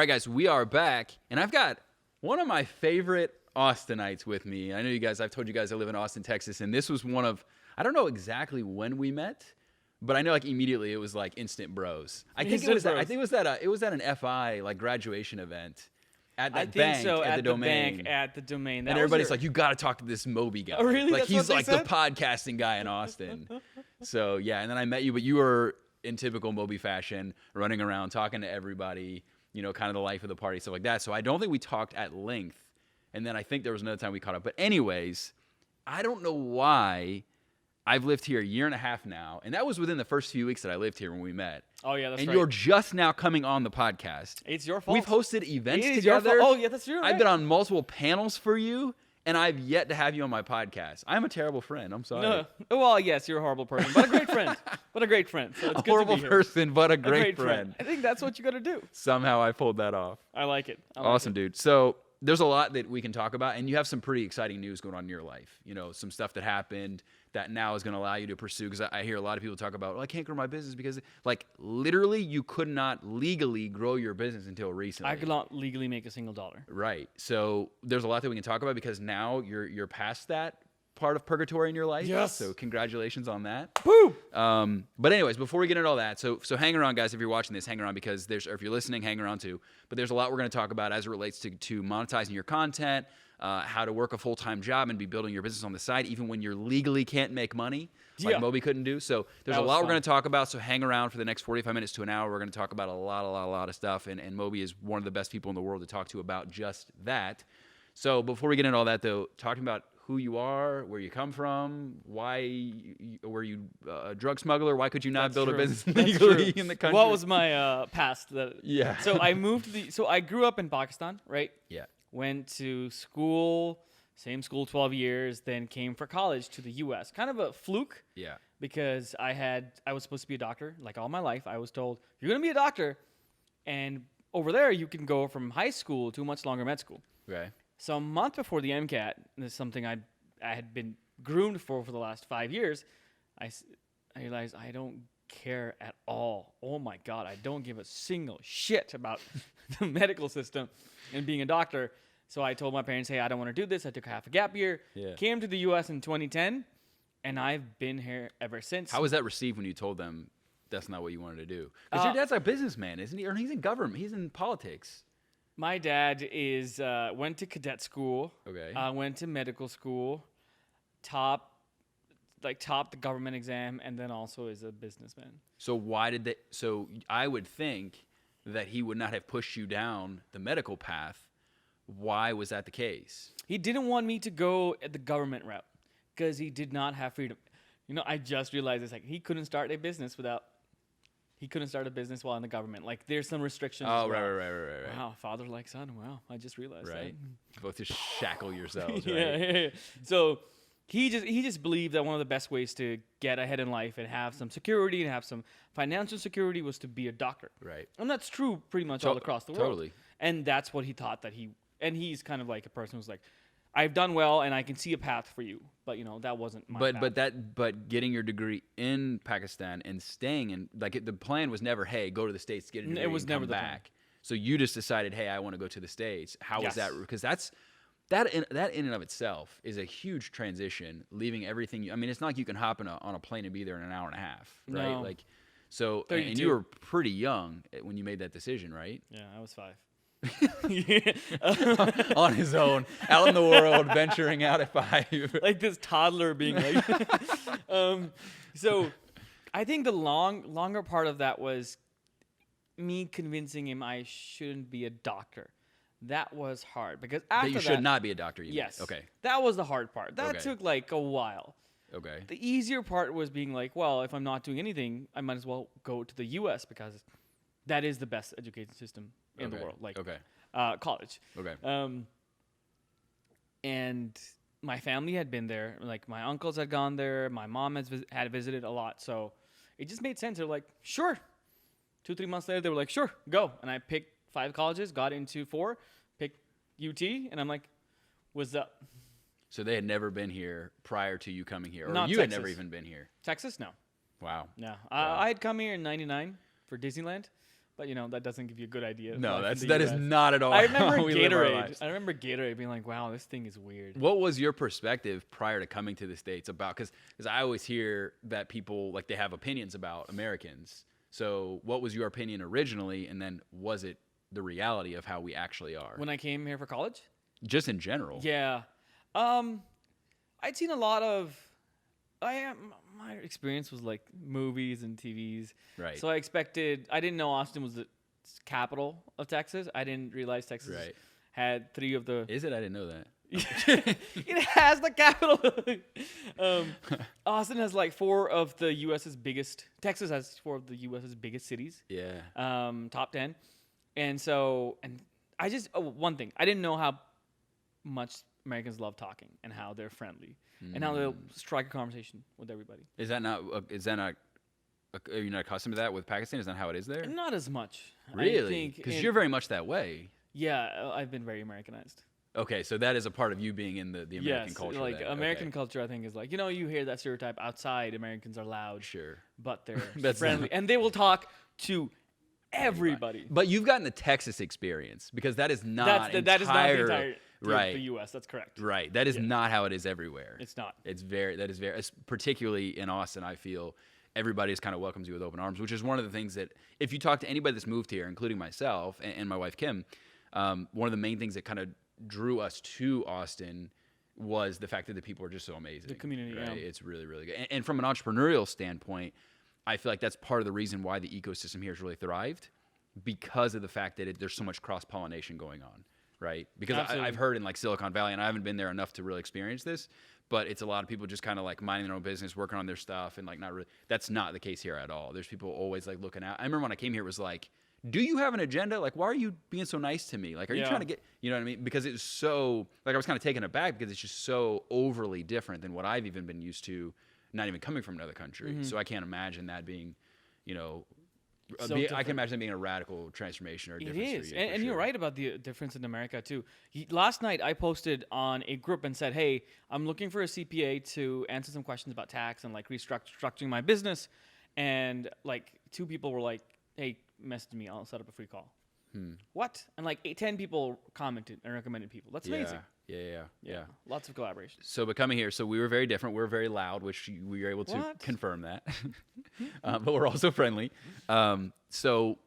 right, guys, we are back, and I've got one of my favorite Austinites with me. I know you guys, I've told you guys I live in Austin, Texas, and this was one of, I don't know exactly when we met, but I know like immediately it was like instant bros. I think it was at an FI like graduation event at that bank at the Domain. At the Domain. And everybody's like, you got to talk to this Moby guy. Oh, really? Like That's he's what like they said? the podcasting guy in Austin. So yeah, and then I met you, but you were in typical Moby fashion, running around talking to everybody, you know, kind of the life of the party, stuff like that. So I don't think we talked at length. And then I think there was another time we caught up. But anyways, I don't know why I've lived here a year and a half now. And that was within the first few weeks that I lived here when we met. Oh, yeah, that's right. And you're just now coming on the podcast. It's your fault. We've hosted events It is your together. fault. Oh, yeah, that's true. I've been on multiple panels for you. And I've yet to have you on my podcast. I'm a terrible friend. I'm sorry. No. Well, yes, you're a horrible person, but a great friend. But a great friend. So it's A good horrible to be here. person, but a great friend. I think that's what you got to do. Somehow I pulled that off. I like it. Awesome, dude. So there's a lot that we can talk about, and you have some pretty exciting news going on in your life. You know, some stuff that happened that now is going to allow you to pursue. Because I hear a lot of people talk about, well, I can't grow my business because, like, literally you could not legally grow your business until recently. I could not legally make a single dollar. Right. So there's a lot that we can talk about because now you're past that part of purgatory in your life. Yes. So congratulations on that. Woo! But anyways, before we get into all that, so hang around, guys. If you're watching this, hang around because or if you're listening, hang around too. But there's a lot we're going to talk about as it relates to monetizing your content, how to work a full-time job and be building your business on the side, even when you legally can't make money, like Moby couldn't do. So there's a lot we're going to talk about. So hang around for the next 45 minutes to an hour. We're going to talk about a lot of stuff. And Moby is one of the best people in the world to talk to about just that. So before we get into all that, though, talking about who you are, where you come from, why were you a drug smuggler? Why could you not build a business legally in the country? What was my past? Yeah. So I moved so I grew up in Pakistan, right? Yeah. Went to school, same school 12 years, then came for college to the U.S. Kind of a fluke. Yeah. Because I was supposed to be a doctor. Like all my life, I was told, you're going to be a doctor. And over there, you can go from high school to a much longer med school. Okay. So a month before the MCAT, this is something I had been groomed for the last 5 years, I realized I don't care at all. Oh my God, I don't give a single shit about the medical system and being a doctor. So I told my parents, hey, I don't want to do this. I took half a gap year, came to the U.S. in 2010, and I've been here ever since. How was that received when you told them that's not what you wanted to do? Because your dad's a businessman, isn't he? Or he's in government. He's in politics. My dad went to cadet school. Okay. Went to medical school, topped the government exam, and then also is a businessman. So why did they? So I would think that he would not have pushed you down the medical path. Why was that the case? He didn't want me to go the government route because he did not have freedom. You know, I just realized this. Like, he couldn't start a business while in the government. Like, there's some restrictions. Oh, as well. right. Wow, father like son. Wow, I just realized Right. that. Both just shackle yourselves, right? Yeah. So he just believed that one of the best ways to get ahead in life and have some security and have some financial security was to be a doctor. Right. And that's true pretty much all across the world. Totally. And that's what he thought and he's kind of like a person who's like, I've done well and I can see a path for you. But you know, that wasn't my path. But getting your degree in Pakistan and staying in, like, the plan was never, hey, go to the States, get a degree, it was and never come the back. plan. So you just decided, hey, I want to go to the States. How was that? Because that in and of itself is a huge transition, leaving everything. I mean, it's not like you can hop on a plane and be there in an hour and a half, right? No. Like, so, 32. and you were pretty young when you made that decision, right? Yeah, I was 5. On his own, out in the world, venturing out at 5. Like this toddler being like. So I think the longer part of that was me convincing him I shouldn't be a doctor. That was hard because after that you should not be a doctor. Yes. Okay. That was the hard part. That took like a while. Okay. The easier part was being like, well, if I'm not doing anything, I might as well go to the U.S. because that is the best education system in the world. Like, college. Okay. And my family had been there. Like, my uncles had gone there. My mom had visited a lot. So it just made sense. They're like, sure. 2-3 months later, they were like, sure, go. And I picked 5 colleges, got into 4, picked UT, and I'm like, what's up? So they had never been here prior to you coming here, or Not you Texas. had never even been here. Texas? No. Wow. No. I had come here in 99 for Disneyland, But that doesn't give you a good idea. No, that is not at all. I remember how we live our Gatorade. lives. I remember Gatorade being like, "Wow, this thing is weird." What was your perspective prior to coming to the States about? Because I always hear that people like they have opinions about Americans. So what was your opinion originally, and then was it the reality of how we actually are? When I came here for college? Just in general. Yeah. I'd seen a lot of my experience was like movies and TVs. Right. So I didn't know Austin was the capital of Texas. I didn't realize Texas had 3 of the Is it? I didn't know that. it has the capital. Austin has like 4 of the U.S.'s biggest. Texas has 4 of the U.S.'s biggest cities. Yeah. Top 10, and I just one thing I didn't know how much Americans love talking and how they're friendly and how they'll strike a conversation with everybody. Is that not? Are you not accustomed to that with Pakistan? Is that how it is there? Not as much. Really? Because you're very much that way. Yeah, I've been very Americanized. Okay, so that is a part of you being in the American culture. Like then. American culture, I think is like you hear that stereotype outside. Americans are loud, Sure, but they're friendly, and they will talk to everybody. But you've gotten the Texas experience because that is not that is not the entire right. the U.S. That's correct. Right, that is not how it is everywhere. It's not. Particularly in Austin. I feel everybody just kind of welcomes you with open arms, which is one of the things that if you talk to anybody that's moved here, including myself and my wife Kim, one of the main things that kind of drew us to Austin was the fact that the people are just so amazing. The community, right? yeah. It's really, really good. And from an entrepreneurial standpoint, I feel like that's part of the reason why the ecosystem here has really thrived because of the fact that there's so much cross-pollination going on, right? Because I've heard in like Silicon Valley, and I haven't been there enough to really experience this, but it's a lot of people just kind of like minding their own business, working on their stuff, and like not really. That's not the case here at all. There's people always like looking out. I remember when I came here, it was like, do you have an agenda? Like, why are you being so nice to me? Like, are you trying to get, you know what I mean? Because it's so, like, I was kind of taken aback because it's just so overly different than what I've even been used to, not even coming from another country. So I can't imagine that being, I can imagine that being a radical transformation or difference. It is. For you, And you're right about the difference in America, too. Last night, I posted on a group and said, hey, I'm looking for a CPA to answer some questions about tax and, like, restructuring my business. And, like, 2 people were like, hey, message me, I'll set up a free call. What? And like 10 people commented and recommended people. That's amazing. Yeah. Lots of collaboration. So, but coming here, so we were very different. We were very loud, which we were able to confirm that. But we're also friendly. So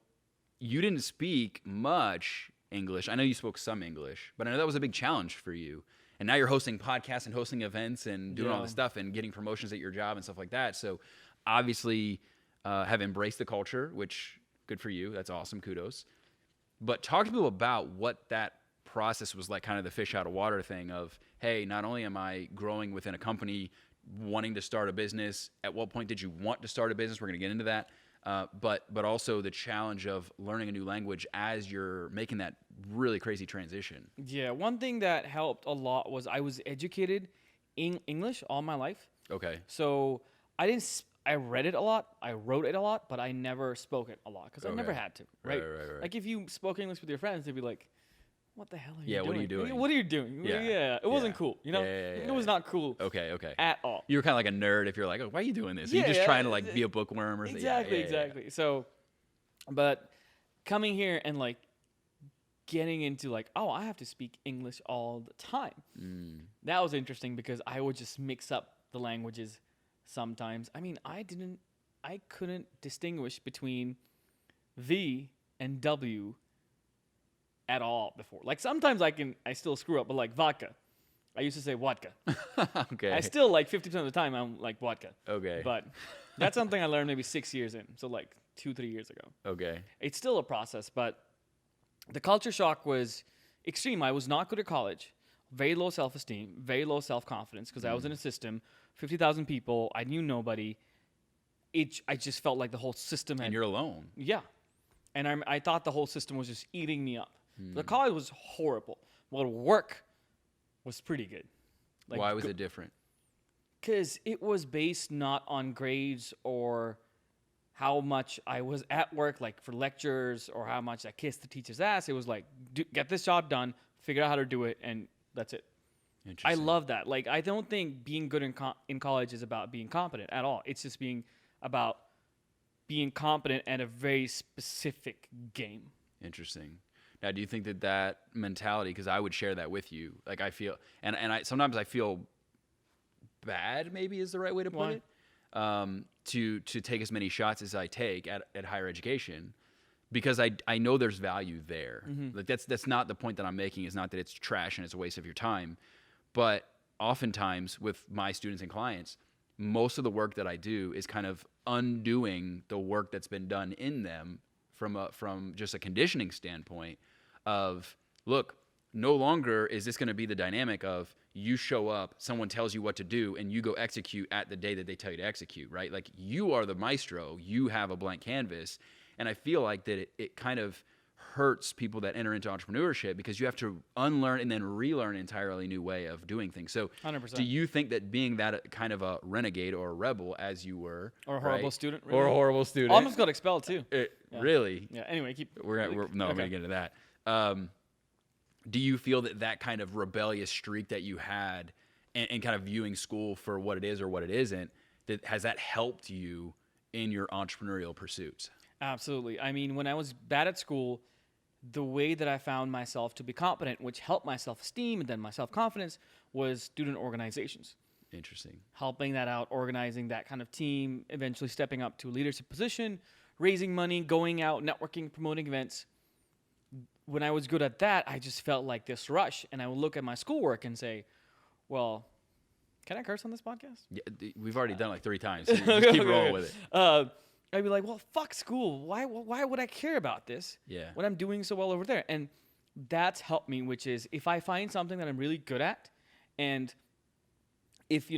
you didn't speak much English. I know you spoke some English, but I know that was a big challenge for you. And now you're hosting podcasts and hosting events and doing all this stuff and getting promotions at your job and stuff like that. So obviously have embraced the culture, which good for you. That's awesome. Kudos. But talk to people about what that process was like, kind of the fish out of water thing of, hey, not only am I growing within a company, wanting to start a business, at what point did you want to start a business? We're going to get into that. But also the challenge of learning a new language as you're making that really crazy transition. Yeah, one thing that helped a lot was I was educated in English all my life. Okay. So I read it a lot, I wrote it a lot, but I never spoke it a lot because I never had to, right? Right. Like if you spoke English with your friends, they'd be like, what the hell are you doing? Yeah, what are you doing? What are you doing? Yeah. It wasn't cool, It was not cool. Okay. At all. You were kind of like a nerd if you're like, oh, why are you doing this? Are you just trying to like be a bookworm or something? Exactly. So, but coming here and like getting into like, oh, I have to speak English all the time. That was interesting because I would just mix up the languages sometimes. I mean, I couldn't distinguish between V and W at all before. Like sometimes I still screw up, but like vodka, I used to say vodka. Okay. I still like 50% of the time I'm like vodka. Okay. But that's something I learned maybe 6 years in. So like 2-3 years ago. Okay. It's still a process, but the culture shock was extreme. I was not good at college. Very low self-esteem, very low self-confidence because I was in a system, 50,000 people, I knew nobody. I just felt like the whole system had... And you're alone. Yeah. And I thought the whole system was just eating me up. The college was horrible. Well, work was pretty good. Like, why was it different? Because it was based not on grades or how much I was at work, like for lectures, or how much I kissed the teacher's ass. It was like, get this job done, figure out how to do it, and that's it. I love that. Like, I don't think being good in college is about being competent at all. It's just being about being competent at a very specific game. Interesting. Now, do you think that mentality, because I would share that with you, like I feel, and I sometimes I feel bad, maybe is the right way to put it, to take as many shots as I take at higher education, because I know there's value there. Like that's not the point that I'm making. Is not that it's trash and it's a waste of your time, but oftentimes with my students and clients, most of the work that I do is kind of undoing the work that's been done in them from just a conditioning standpoint of, look, no longer is this going to be the dynamic of you show up, someone tells you what to do, and you go execute at the day that they tell you to execute, right? Like you are the maestro, you have a blank canvas. And I feel like that it kind of hurts people that enter into entrepreneurship because you have to unlearn and then relearn an entirely new way of doing things. So 100%. do you think that being that kind of a renegade or a rebel as you were, Or a horrible student, really? or a horrible student, Almost got expelled too. Really? Yeah. Anyway, keep. I'm going to get into that. Do you feel that kind of rebellious streak that you had and kind of viewing school for what it is or what it isn't, has that helped you in your entrepreneurial pursuits? Absolutely. I mean, when I was bad at school, the way that I found myself to be competent, which helped my self-esteem and then my self-confidence, was student organizations. Interesting. Helping that out, organizing that kind of team, eventually stepping up to a leadership position, raising money, going out, networking, promoting events. When I was good at that, I just felt like this rush. And I would look at my schoolwork and say, well, can I curse on this podcast? Yeah, we've already done it like 3 times. So just keep rolling with it. I'd be like, well, fuck school. Why would I care about this when I'm doing so well over there? And that's helped me, which is if I find something that I'm really good at, and if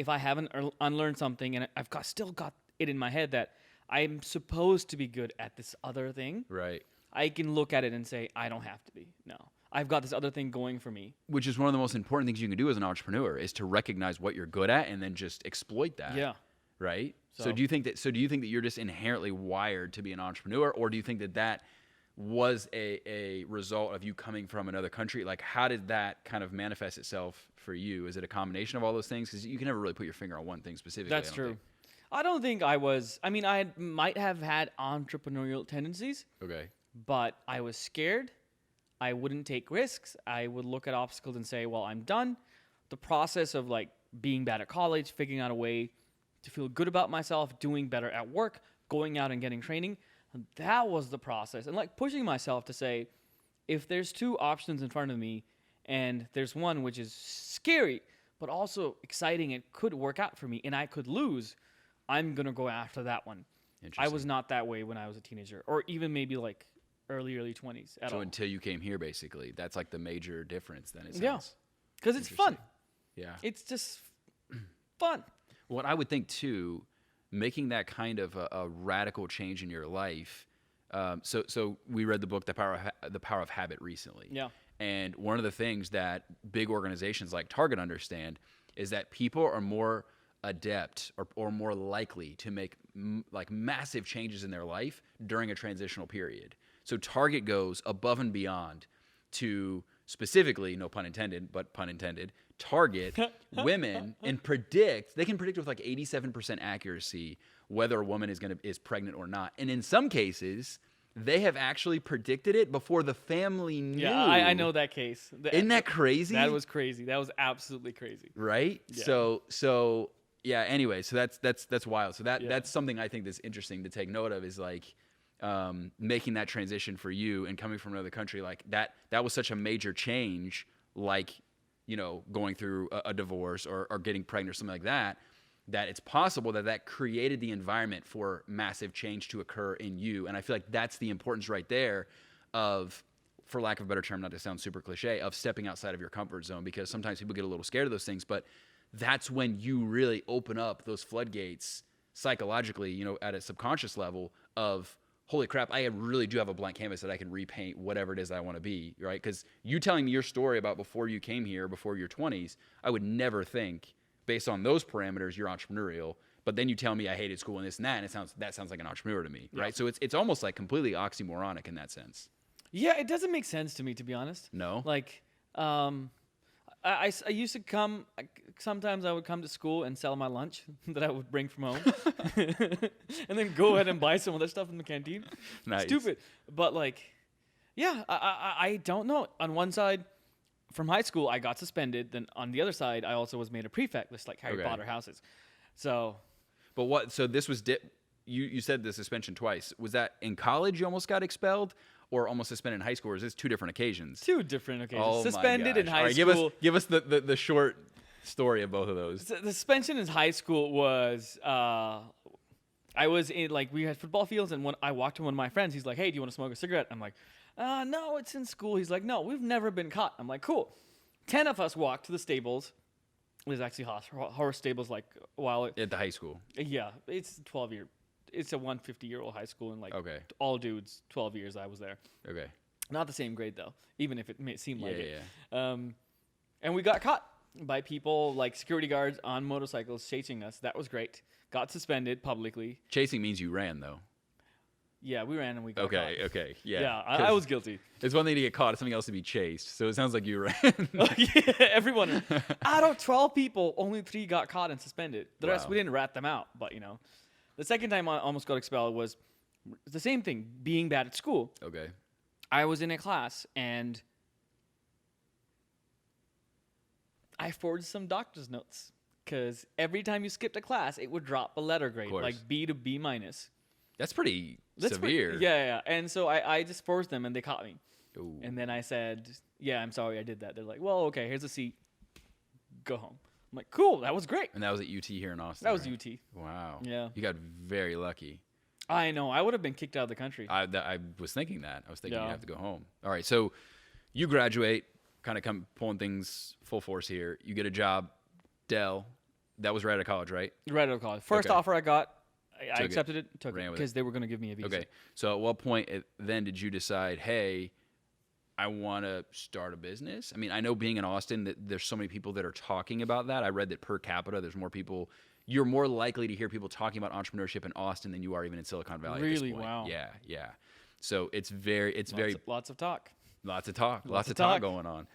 I haven't unlearned something and I've still got it in my head that I'm supposed to be good at this other thing, right? I can look at it and say, I don't have to be. No, I've got this other thing going for me. Which is one of the most important things you can do as an entrepreneur is to recognize what you're good at and then just exploit that. Yeah. Right. So do you think that you're just inherently wired to be an entrepreneur, or do you think that was a result of you coming from another country? Like, how did that kind of manifest itself for you? Is it a combination of all those things? Because you can never really put your finger on one thing specifically. That's true. I don't think I was. I mean, might have had entrepreneurial tendencies. Okay. But I was scared. I wouldn't take risks. I would look at obstacles and say, well, I'm done. The process of like being bad at college, figuring out a way to feel good about myself, doing better at work, going out and getting training, that was the process. And like pushing myself to say, if there's 2 options in front of me and there's one which is scary, but also exciting, it could work out for me and I could lose, I'm going to go after that one. I was not that way when I was a teenager, or even maybe like early 20s at all. So until you came here, basically, that's like the major difference then, it sounds. Yeah, because it's fun. Yeah. It's just fun. What I would think, too, making that kind of a radical change in your life. So we read the book, The Power of Habit recently. Yeah. And one of the things that big organizations like Target understand is that people are more adept or more likely to make like massive changes in their life during a transitional period. So Target goes above and beyond to specifically, no pun intended, but pun intended, target women and they can predict with like 87% accuracy whether a woman is pregnant or not. And in some cases, they have actually predicted it before the family knew. Yeah, I know that case. Isn't that crazy? That was crazy. That was absolutely crazy. Right? Yeah. So yeah, anyway, so that's wild. So that's something I think that's interesting to take note of is like making that transition for you and coming from another country like that was such a major change, like going through a divorce or getting pregnant or something like that it's possible that created the environment for massive change to occur in you. And I feel like that's the importance right there of, for lack of a better term, not to sound super cliche, of stepping outside of your comfort zone, because sometimes people get a little scared of those things, but that's when you really open up those floodgates psychologically, at a subconscious level of, holy crap, I really do have a blank canvas that I can repaint whatever it is I want to be, right? Because you telling me your story about before you came here, before your 20s, I would never think, based on those parameters, you're entrepreneurial. But then you tell me I hated school and this and that, and that sounds like an entrepreneur to me, right? So it's almost like completely oxymoronic in that sense. Yeah, it doesn't make sense to me, to be honest. No? Like, I used to come. Sometimes I would come to school and sell my lunch that I would bring from home, and then go ahead and buy some other stuff in the canteen. Nice. Stupid, but like, yeah. I don't know. On one side, from high school, I got suspended. Then on the other side, I also was made a prefect, just like Harry Okay. Potter houses. So But what? So this was you said the suspension twice. Was that in college? You almost got expelled, or almost suspended in high school? Or is this two different occasions? 2 different occasions. Oh Suspended my in gosh. high All right, school. Give us the short story of both of those. The suspension in high school was I was in, like, we had football fields, and when I walked to one of my friends, he's like, "Hey, do you want to smoke a cigarette?" I'm like, "No, it's in school." He's like, "No, we've never been caught." I'm like, "Cool." 10 of us walked to the stables. There's actually horse stables, like, while At the high school. yeah, it's a 12-year. It's a 150-year-old high school, and like Okay. all dudes, 12 years I was there. Okay. Not the same grade though, even if it may seem like Yeah, it. yeah. And we got caught by people like security guards on motorcycles chasing us. That was great. Got suspended publicly. Chasing means you ran though. Yeah, we ran and we got Okay. caught. Okay. Yeah. Yeah, I 'Cause was guilty. It's one thing to get caught; it's something else to be chased. So it sounds like you ran. Yeah, everyone. Out of 12 people, only 3 got caught and suspended. The rest, Wow. we didn't rat them out. But, you know, the second time I almost got expelled was the same thing, being bad at school. Okay. I was in a class and I forged some doctor's notes because every time you skipped a class, it would drop a letter grade, course. like B to B minus. That's pretty That's severe. Yeah. And so I just forged them and they caught me. Ooh. And then I said, "Yeah, I'm sorry I did that." They're like, "Well, okay, here's a seat. Go home." I'm like, "Cool, that was great." And that was at UT here in Austin. That was right? UT. Wow. Yeah. You got very lucky. I know. I would have been kicked out of the country. I was thinking that. I was thinking Yeah. you have to go home. All right. So you graduate, kind of come pulling things full force here. You get a job, Dell. That was right out of college, right? Right out of college. First Okay. offer I got, I Took it. accepted it, took Ran it with because they were going to give me a visa. Okay. So at what point then did you decide, hey, I want to start a business? I mean, I know being in Austin, that there's so many people that are talking about that. I read that per capita, there's more people. You're more likely to hear people talking about entrepreneurship in Austin than you are even in Silicon Valley. At Really? this point. Wow. Yeah. So it's very Lots of talk. lots of talk, lots of of talk talk. going on.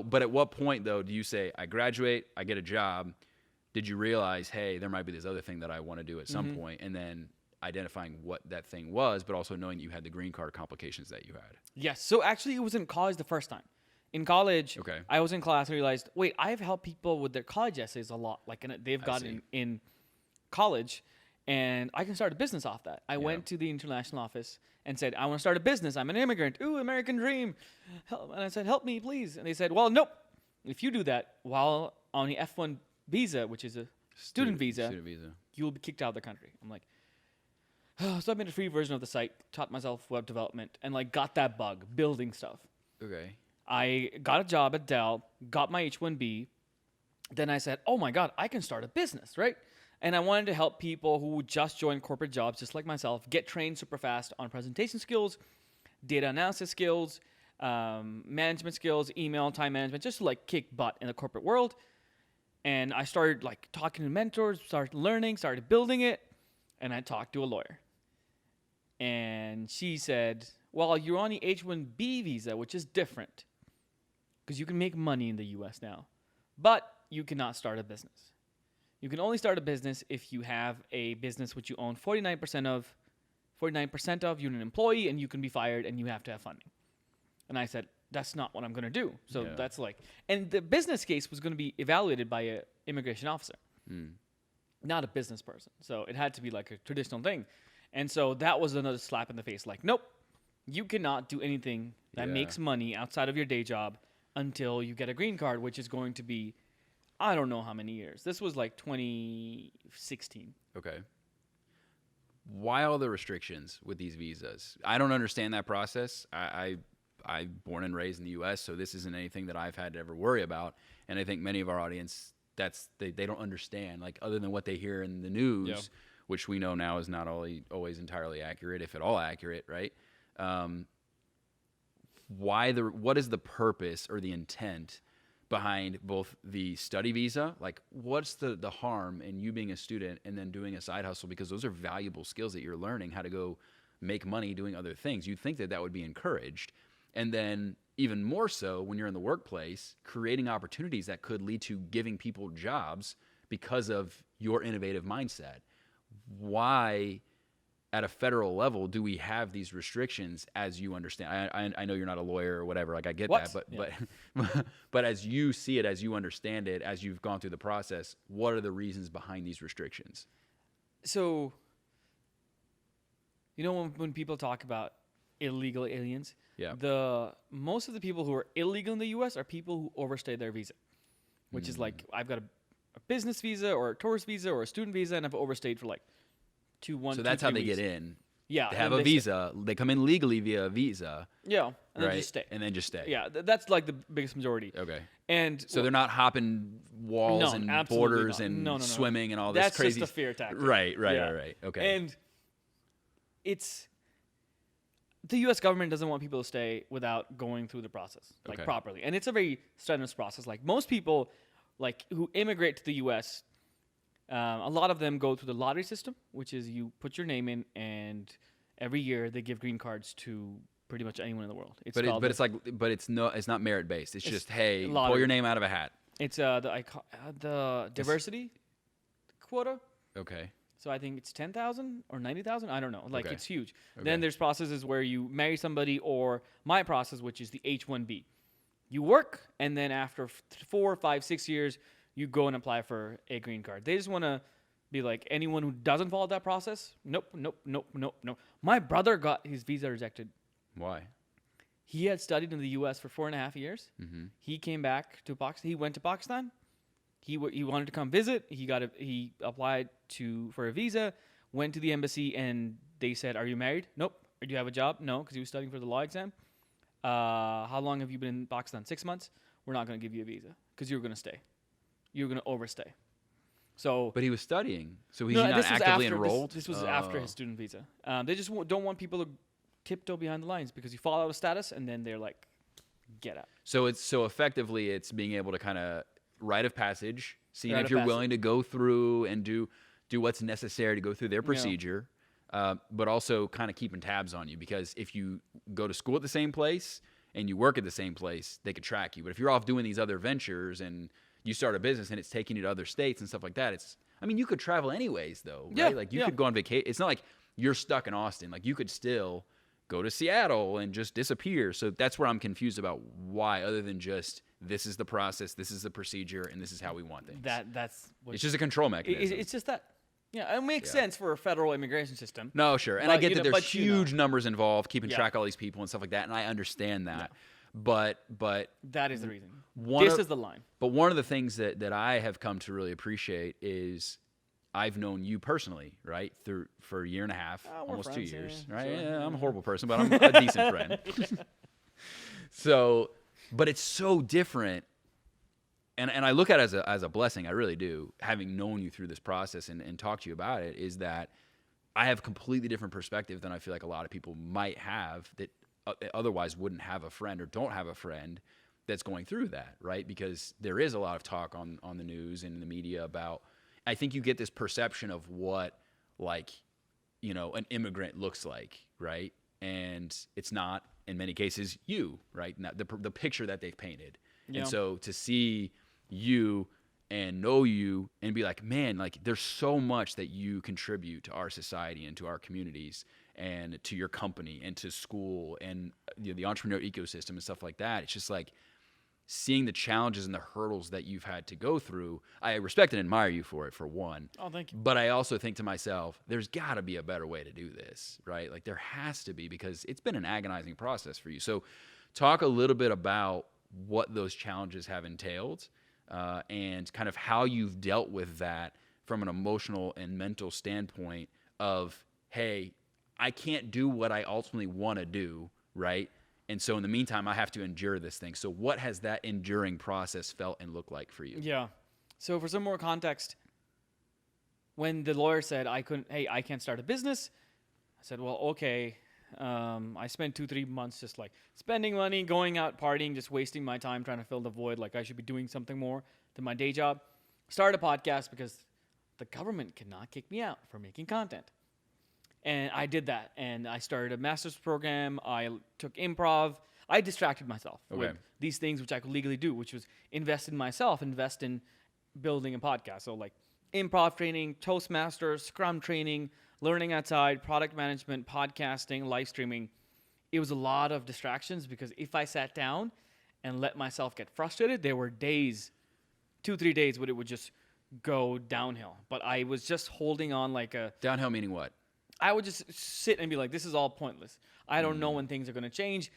But at what point though do you say, I graduate, I get a job? Did you realize, hey, there might be this other thing that I want to do at some point, and then identifying what that thing was, but also knowing you had the green card complications that you had? Yes. So actually, it was in college the first time. In college, Okay. I was in class and realized, wait, I've helped people with their college essays a lot. Like, they've gotten in college, and I can start a business off that. I went to the international office and said, I want to start a business. I'm an immigrant. Ooh, American dream. And I said, help me, please. And they said, well, nope. If you do that while on the F1 visa, which is a student visa, you'll be kicked out of the country. I'm like, so I made a free version of the site, taught myself web development, and like got that bug, building stuff. Okay. I got a job at Dell, got my H1B. Then I said, oh my God, I can start a business, right? And I wanted to help people who just joined corporate jobs, just like myself, get trained super fast on presentation skills, data analysis skills, management skills, email, time management, just to like kick butt in the corporate world. And I started like talking to mentors, started learning, started building it. And I talked to a lawyer. And she said, well, you're on the H1B visa, which is different because you can make money in the US now, but you cannot start a business. You can only start a business if you have a business which you own 49% of, you're an employee, and you can be fired and you have to have funding. And I said, that's not what I'm going to do. So that's like, and the business case was going to be evaluated by an immigration officer, not a business person. So it had to be like a traditional thing. And so that was another slap in the face. Like, nope, you cannot do anything that makes money outside of your day job until you get a green card, which is going to be, I don't know how many years. This was like 2016. Okay. Why all the restrictions with these visas? I don't understand that process. I'm born and raised in the U.S., so this isn't anything that I've had to ever worry about. And I think many of our audience, they don't understand, like, other than what they hear in the news, which we know now is not always entirely accurate, if at all accurate, right? What is the purpose or the intent behind both the study visa? Like, what's the harm in you being a student and then doing a side hustle? Because those are valuable skills that you're learning how to go make money doing other things. You'd think that would be encouraged. And then even more so when you're in the workplace, creating opportunities that could lead to giving people jobs because of your innovative mindset. Why at a federal level do we have these restrictions as you understand? I know you're not a lawyer or whatever, like I get What? that, Yeah. but as you see it, as you understand it, as you've gone through the process, what are the reasons behind these restrictions? So, when people talk about illegal aliens, Yeah. most of the people who are illegal in the U.S. are people who overstay their visa, which is like, I've got a business visa or a tourist visa or a student visa, and I've overstayed for like 2 So that's how they get in. Yeah, They and have then a visa. They come in legally via a visa. Yeah, and right? then just stay. And then just stay. Yeah, that's like the biggest majority. Okay. And So they're not hopping walls and absolutely borders not. and No. swimming and all this That's crazy. just a fear tactic. Right. Yeah. Okay. And the U.S. government doesn't want people to stay without going through the process Okay. properly, and it's a very strenuous process. Like most people, who immigrate to the U.S., a lot of them go through the lottery system, which is you put your name in, and every year they give green cards to pretty much anyone in the world. It's it's not merit based. It's just, hey, pull lottery. your name out of a hat. It's the diversity quota. Okay. So I think it's 10,000 or 90,000. I don't know. Okay. It's huge. Okay. Then there's processes where you marry somebody, or my process, which is the H1B. You work, and then after 4, 5, 6 years, you go and apply for a green card. They just want to be like, anyone who doesn't follow that process, nope. My brother got his visa rejected. Why? He had studied in the U.S. for 4.5 years. Mm-hmm. He came back to Pakistan. He went to Pakistan. He wanted to come visit. He applied for a visa, went to the embassy, and they said, "Are you married?" Nope. Do you have a job? No, because he was studying for the law exam. How long have you been in Pakistan? 6 months. We're not going to give you a visa because you're going to stay. You're going to overstay. So, but he was studying, so he's not actively enrolled. This was after his student visa. They just don't want people to tiptoe behind the lines because you fall out of status, and then they're like, "Get out." So effectively, it's being able to kind of rite of passage, seeing Rite if of you're passage. willing to go through and do what's necessary to go through their procedure, but also kind of keeping tabs on you, because if you go to school at the same place and you work at the same place, they could track you. But if you're off doing these other ventures and you start a business and it's taking you to other states and stuff like that, you could travel anyways though, right? Yeah, Like you yeah. could go on vacation. It's not like you're stuck in Austin. Like you could still go to Seattle and just disappear. So that's where I'm confused about why, other than just this is the process, this is the procedure, and this is how we want things. That's what It's just a control mechanism. it's just that. Yeah, it makes sense for a federal immigration system. No, sure. And I But, get that there's but huge numbers involved, keeping Yeah. track of all these people and stuff like that, and I understand that. But That is the reason. One This of- is the line. But one of the things that I have come to really appreciate is I've known you personally, right, for a year and a half, We're almost 2 friends, years, yeah, right? sure. Yeah, I'm a horrible person, but I'm a decent friend. So, but it's so different, and I look at it as a blessing. I really do, having known you through this process and talked to you about it. Is that I have a completely different perspective than I feel like a lot of people might have that otherwise wouldn't have a friend or don't have a friend that's going through that, right? Because there is a lot of talk on the news and in the media about, I think you get this perception of what, like, an immigrant looks like, right? And it's not, in many cases, you, right? Not the picture that they've painted. Yeah. And so to see you and know you and be like, man, like there's so much that you contribute to our society and to our communities and to your company and to school and the entrepreneur ecosystem and stuff like that. It's just like seeing the challenges and the hurdles that you've had to go through. I respect and admire you for it, for one. Oh, thank you. But I also think to myself, there's got to be a better way to do this, right? Like there has to be, because it's been an agonizing process for you. So talk a little bit about what those challenges have entailed and kind of how you've dealt with that from an emotional and mental standpoint of, hey, I can't do what I ultimately want to do, right? And so in the meantime, I have to endure this thing. So what has that enduring process felt and looked like for you? Yeah. So for some more context, when the lawyer said I can't start a business, I said, well, okay. I spent 2-3 months just like spending money, going out partying, just wasting my time trying to fill the void. Like I should be doing something more than my day job. Start a podcast because the government cannot kick me out for making content. And I did that, and I started a master's program. I took improv. I distracted myself Okay. with these things which I could legally do, which was invest in myself, invest in building a podcast. So like improv training, Toastmasters, Scrum training, learning outside, product management, podcasting, live streaming. It was a lot of distractions because if I sat down and let myself get frustrated, there were days, 2-3 days, where it would just go downhill. But I was just holding on like a. Downhill meaning what? I would just sit and be like, this is all pointless. I don't know when things are going to change.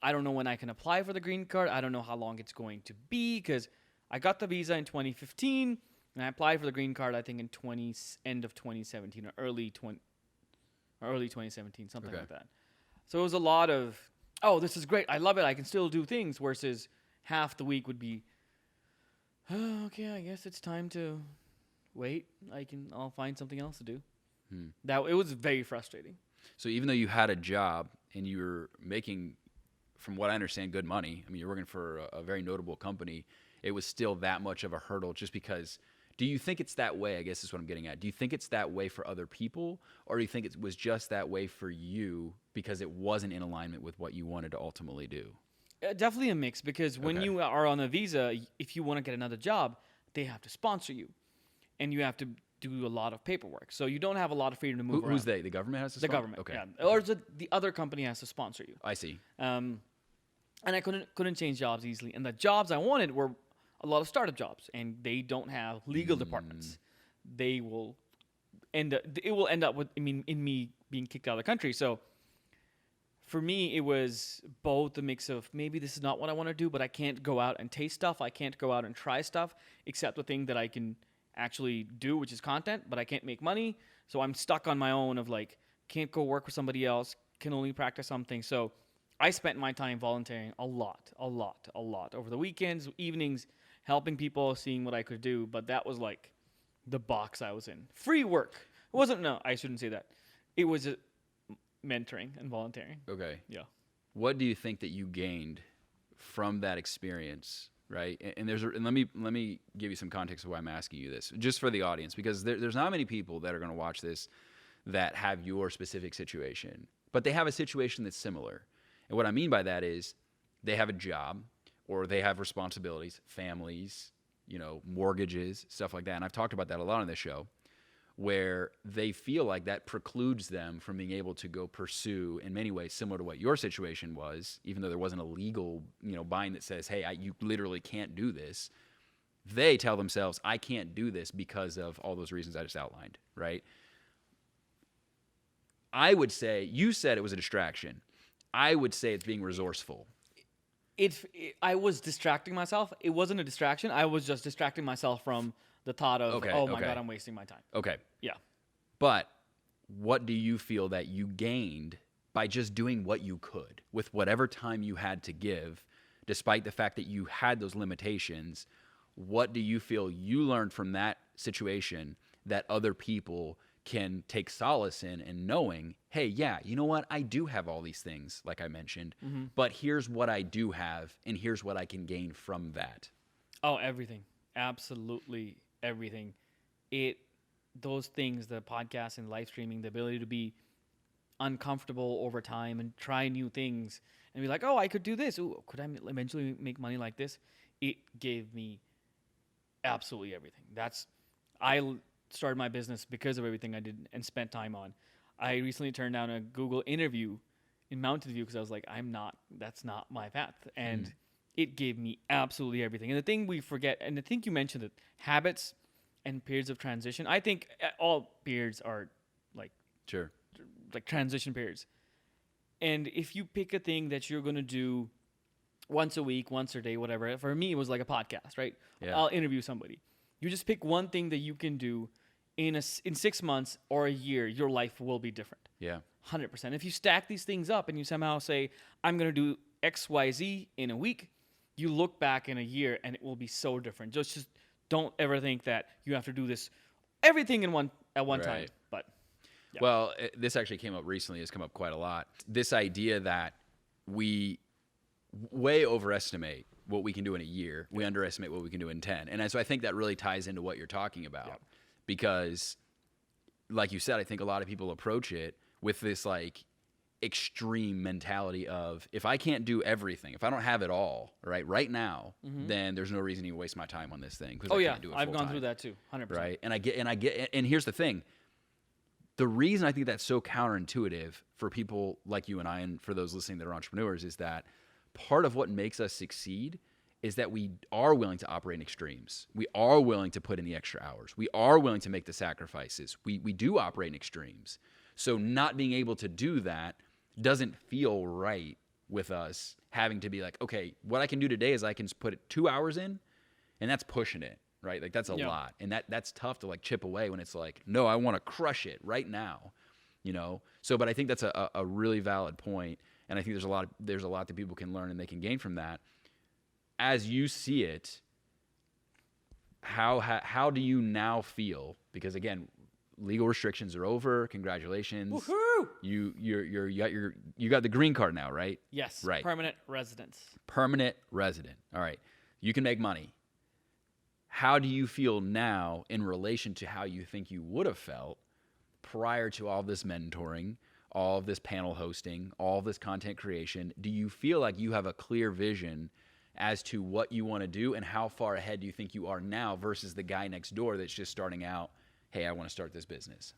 I don't know when I can apply for the green card. I don't know how long it's going to be because I got the visa in 2015 and I applied for the green card, I think, in end of 2017 or early 2017, something Okay. like that. So it was a lot of, oh, this is great. I love it. I can still do things versus half the week would be, oh, okay, I guess it's time to wait. I'll find something else to do. It was very frustrating. So even though you had a job and you were making, from what I understand, good money, I mean, you're working for a very notable company, it was still that much of a hurdle just because. Do you think it's that way? I guess is what I'm getting at. Do you think it's that way for other people, or do you think it was just that way for you because it wasn't in alignment with what you wanted to ultimately do? Definitely a mix because when Okay. you are on a visa, if you want to get another job, they have to sponsor you, and you have to do a lot of paperwork. So you don't have a lot of freedom to move around. Who's they? The government has to The sponsor? government, Okay. yeah, or the other company has to sponsor you. I see. And I couldn't change jobs easily, and the jobs I wanted were a lot of startup jobs, and they don't have legal departments. It will end up with in me being kicked out of the country. So for me, it was both a mix of maybe this is not what I want to do, but I can't go out and taste stuff. I can't go out and try stuff, except the thing that I can actually do, which is content, but I can't make money. So I'm stuck on my own of like, can't go work with somebody else, can only practice something. So I spent my time volunteering a lot over the weekends, evenings, helping people, seeing what I could do. But that was like the box I was in. Free work. It wasn't, no, I shouldn't say that. It was mentoring and volunteering. Okay. Yeah. What do you think that you gained from that experience, right? And let me give you some context of why I'm asking you this, just for the audience, because there's not many people that are going to watch this that have your specific situation, but they have a situation that's similar. And what I mean by that is they have a job or they have responsibilities, families, mortgages, stuff like that. And I've talked about that a lot on this show, where they feel like that precludes them from being able to go pursue, in many ways, similar to what your situation was, even though there wasn't a legal, bind that says, hey, you literally can't do this. They tell themselves, I can't do this because of all those reasons I just outlined, right? I would say, you said it was a distraction. I would say it's being resourceful. I was distracting myself. It wasn't a distraction. I was just distracting myself from the thought of, oh my God, I'm wasting my time. Okay. Yeah. But what do you feel that you gained by just doing what you could with whatever time you had to give, despite the fact that you had those limitations? What do you feel you learned from that situation that other people can take solace in and knowing, hey, yeah, you know what? I do have all these things, like I mentioned, but here's what I do have, and here's what I can gain from that. Oh, everything. Absolutely everything. Those things, the podcast and live streaming, the ability to be uncomfortable over time and try new things and be like, oh, I could do this. Ooh, could I eventually make money like this? It gave me absolutely everything. I started my business because of everything I did and spent time on. I recently turned down a Google interview in Mountain View because I was like, that's not my path. And it gave me absolutely everything. And the thing we forget, and I think you mentioned it, habits and periods of transition. I think all periods are like transition periods. And if you pick a thing that you're going to do once a week, once a day, whatever, for me, it was like a podcast, right? Yeah. I'll interview somebody. You just pick one thing that you can do in 6 months or a year, your life will be different. Yeah. 100%. If you stack these things up and you somehow say, I'm going to do X, Y, Z in a week, you look back in a year and it will be so different. Just don't ever think that you have to do this, everything at one time. But yeah. Well, this actually came up recently. It's come up quite a lot. This idea that we way overestimate what we can do in a year. We underestimate what we can do in 10. And so I think that really ties into what you're talking about. Because, like you said, I think a lot of people approach it with this, like, extreme mentality of if I can't do everything, if I don't have it all right now, then there's no reason to even waste my time on this thing. Oh I yeah, can't do it I've full gone time, through that too, 100%. right? And here's the thing. The reason I think that's so counterintuitive for people like you and I, and for those listening that are entrepreneurs, is that part of what makes us succeed is that we are willing to operate in extremes. We are willing to put in the extra hours. We are willing to make the sacrifices. We do operate in extremes. So not being able to do that doesn't feel right with us having to be like, okay, what I can do today is I can put 2 hours in, and that's pushing it, right? Like that's a lot. And that's tough to like chip away when it's like, no, I want to crush it right now, you know? So, but I think that's a really valid point. And I think there's a lot that people can learn and they can gain from that. As you see it, how do you now feel? Because again, legal restrictions are over. Congratulations. Woohoo! You got the green card now, right? Yes. Right. Permanent residence. Permanent resident. All right. You can make money. How do you feel now in relation to how you think you would have felt prior to all this mentoring, all of this panel hosting, all of this content creation? Do you feel like you have a clear vision as to what you want to do, and how far ahead do you think you are now versus the guy next door that's just starting out, hey, I want to start this business?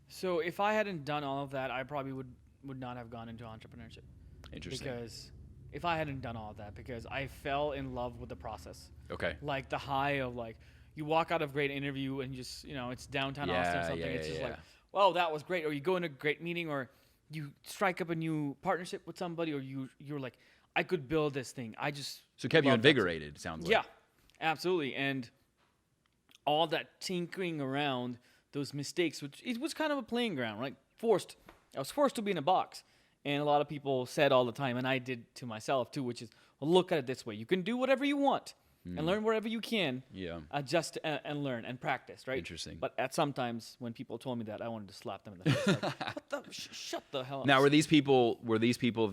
So if I hadn't done all of that, I probably would not have gone into entrepreneurship. Interesting. Because if I hadn't done all of that, because I fell in love with the process. Okay. Like the high of like, you walk out of a great interview and just, you know, it's downtown Austin or something. It's just like, wow, that was great. Or you go in a great meeting, or you strike up a new partnership with somebody, or you're like, I could build this thing. So it kept you invigorated, it sounds like. Yeah, absolutely. And all that tinkering around those mistakes, which it was kind of a playing ground, right? I was forced to be in a box. And a lot of people said all the time, and I did to myself too, which is, well, look at it this way. You can do whatever you want and learn wherever you can. Yeah. Adjust and learn and practice, right? Interesting. But at sometimes when people told me that, I wanted to slap them in the face. Like, shut the hell up. Now, were these people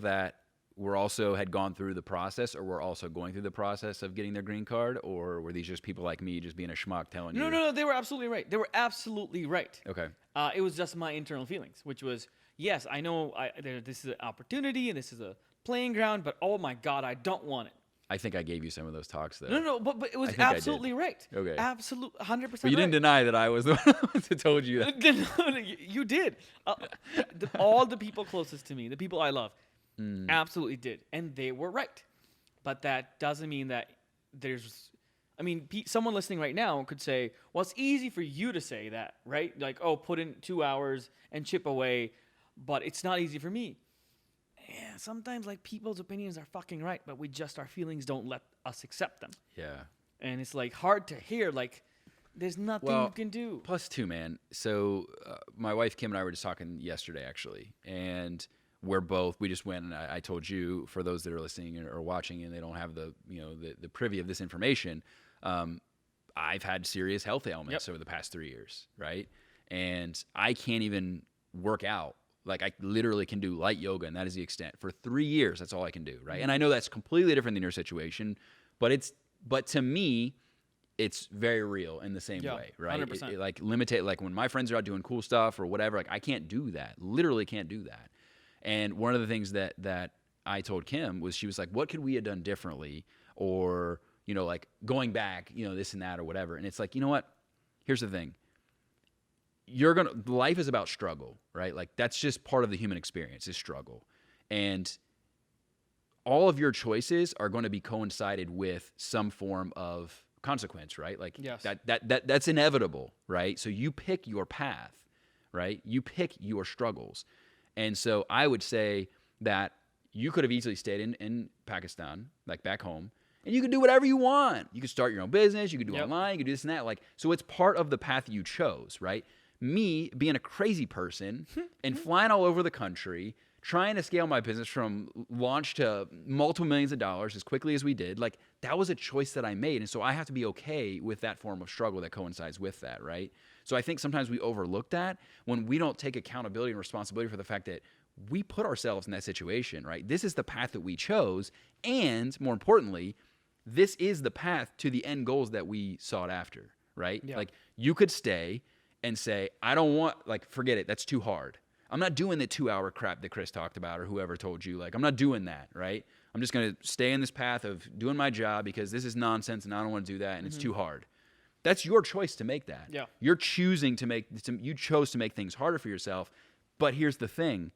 that were also had gone through the process, or were also going through the process of getting their green card, or were these just people like me just being a schmuck telling you? No, they were absolutely right. They were absolutely right. Okay. It was just my internal feelings, which was, yes, I know this is an opportunity and this is a playing ground, but oh my God, I don't want it. I think I gave you some of those talks, though. No, but it was absolutely right. Okay. Absolutely, 100% But you didn't deny that I was the one that told you that. No, you did. All the people closest to me, the people I love, absolutely did. And they were right. But that doesn't mean that someone listening right now could say, well, it's easy for you to say that, right? Like, oh, put in 2 hours and chip away, but it's not easy for me. Yeah, sometimes like people's opinions are fucking right, but our feelings don't let us accept them. Yeah. And it's like hard to hear, like there's nothing you can do. Plus two, man. So my wife Kim and I were just talking yesterday, actually, and we just went, and I told you, for those that are listening or watching and they don't have the privy of this information, I've had serious health ailments over the past 3 years, right? And I can't even work out. Like, I literally can do light yoga, and that is the extent. For 3 years, that's all I can do, right? And I know that's completely different than your situation, but to me, it's very real in the same way, right? 100%. Like, like when my friends are out doing cool stuff or whatever, like I can't do that. Literally can't do that. And one of the things that I told Kim was, she was like, what could we have done differently? Or, like going back, this and that or whatever. And it's like, you know what? Here's the thing. Life is about struggle, right? Like that's just part of the human experience is struggle. And all of your choices are going to be coincided with some form of consequence, right? Like that's inevitable, right? So you pick your path, right? You pick your struggles. And so I would say that you could have easily stayed in Pakistan, like back home, and you could do whatever you want. You could start your own business, you could do online, you could do this and that. Like, so it's part of the path you chose, right? Me being a crazy person and flying all over the country, trying to scale my business from launch to multiple millions of dollars as quickly as we did, like that was a choice that I made. And so I have to be okay with that form of struggle that coincides with that, right? So I think sometimes we overlook that when we don't take accountability and responsibility for the fact that we put ourselves in that situation, right? This is the path that we chose. And more importantly, this is the path to the end goals that we sought after, right? Yeah. Like you could stay and say, I don't want, like, forget it. That's too hard. I'm not doing the 2-hour crap that Chris talked about or whoever told you. Like, I'm not doing that, right? I'm just going to stay in this path of doing my job because this is nonsense and I don't want to do that and it's too hard. That's your choice to make that. Yeah. You're choosing to you chose to make things harder for yourself. But here's the thing.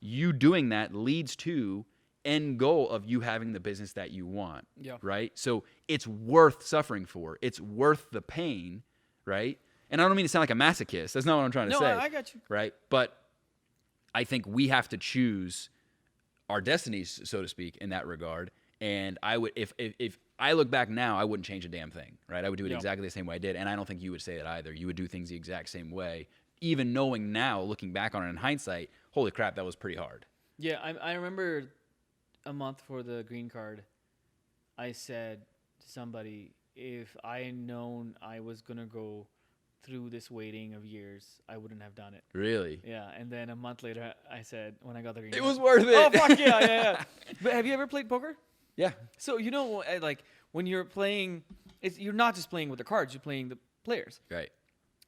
You doing that leads to end goal of you having the business that you want. Yeah. Right? So it's worth suffering for. It's worth the pain, right? And I don't mean to sound like a masochist. That's not what I'm trying to say. No, I got you. Right? But I think we have to choose our destinies, so to speak, in that regard. And I would, if I look back now, I wouldn't change a damn thing, right? I would do it exactly the same way I did. And I don't think you would say that either. You would do things the exact same way, even knowing now, looking back on it in hindsight, holy crap, that was pretty hard. Yeah, I remember a month for the green card, I said to somebody, if I had known I was going to go through this waiting of years, I wouldn't have done it. Really? Yeah, and then a month later, I said, when I got the green It card, was worth it. Oh, fuck yeah. But have you ever played poker? Yeah. So, like, when you're playing, you're not just playing with the cards, you're playing the players. Right.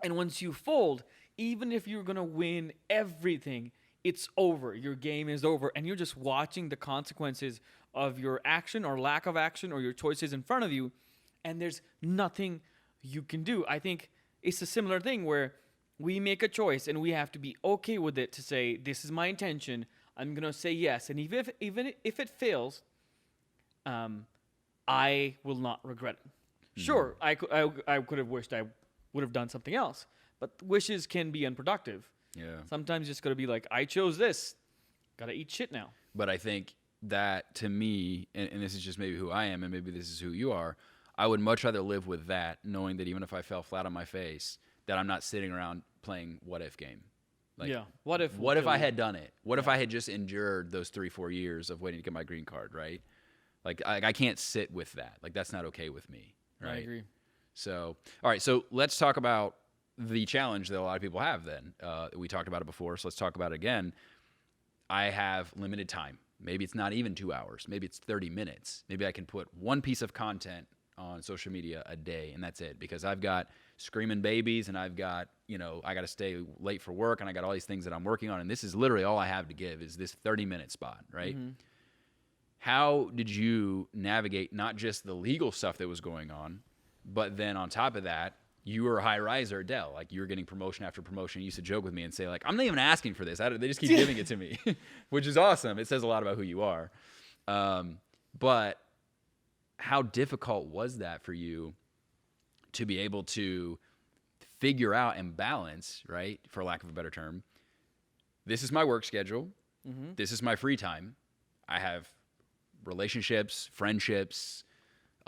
And once you fold, even if you're going to win everything, it's over. Your game is over. And you're just watching the consequences of your action or lack of action or your choices in front of you. And there's nothing you can do. I think it's a similar thing where we make a choice and we have to be okay with it to say, this is my intention. I'm going to say yes. And even if it fails, I will not regret it. Sure, I could have wished I would have done something else. But wishes can be unproductive. Yeah. Sometimes you just got to be like, I chose this. Got to eat shit now. But I think that, to me, and this is just maybe who I am and maybe this is who you are, I would much rather live with that, knowing that even if I fell flat on my face, that I'm not sitting around playing what-if game. Like, yeah. What if I had done it? What if I had just endured those 3-4 years of waiting to get my green card, right? Like, I can't sit with that. Like, that's not okay with me, right? I agree. So, all right, so let's talk about the challenge that a lot of people have then. We talked about it before, so let's talk about it again. I have limited time. Maybe it's not even 2 hours. Maybe it's 30 minutes. Maybe I can put one piece of content on social media a day, and that's it. Because I've got screaming babies, and I've got, I got to stay late for work, and I got all these things that I'm working on, and this is literally all I have to give is this 30-minute spot, right? Mm-hmm. How did you navigate not just the legal stuff that was going on, but then on top of that, you were a high riser at Dell. Like, you were getting promotion after promotion. You used to joke with me and say, like, I'm not even asking for this. They just keep giving it to me, which is awesome. It says a lot about who you are. But how difficult was that for you to be able to figure out and balance, right, for lack of a better term, this is my work schedule. Mm-hmm. This is my free time. I have relationships, friendships,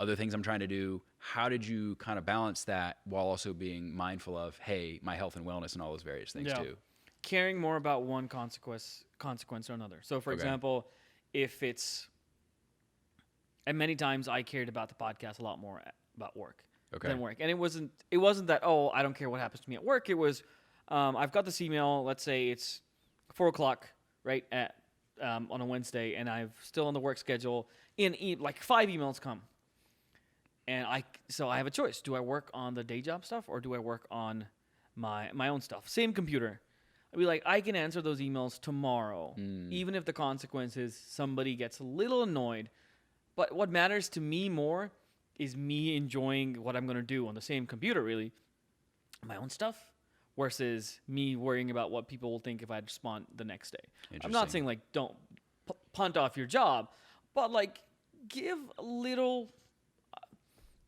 other things I'm trying to do. How did you kind of balance that while also being mindful of, hey, my health and wellness and all those various things too? Caring more about one consequence or another. So, for example, if it's, and many times I cared about the podcast a lot more about work than work. And it wasn't that, oh, I don't care what happens to me at work. It was, I've got this email, let's say it's 4:00, right, at on a Wednesday, and I'm still on the work schedule, and like 5 emails come. And so I have a choice. Do I work on the day job stuff or do I work on my own stuff? Same computer. I'd be like, I can answer those emails tomorrow, even if the consequence is somebody gets a little annoyed. But what matters to me more is me enjoying what I'm going to do on the same computer, really, my own stuff, versus me worrying about what people will think if I respond the next day. I'm not saying, like, don't punt off your job, but, like, give a little...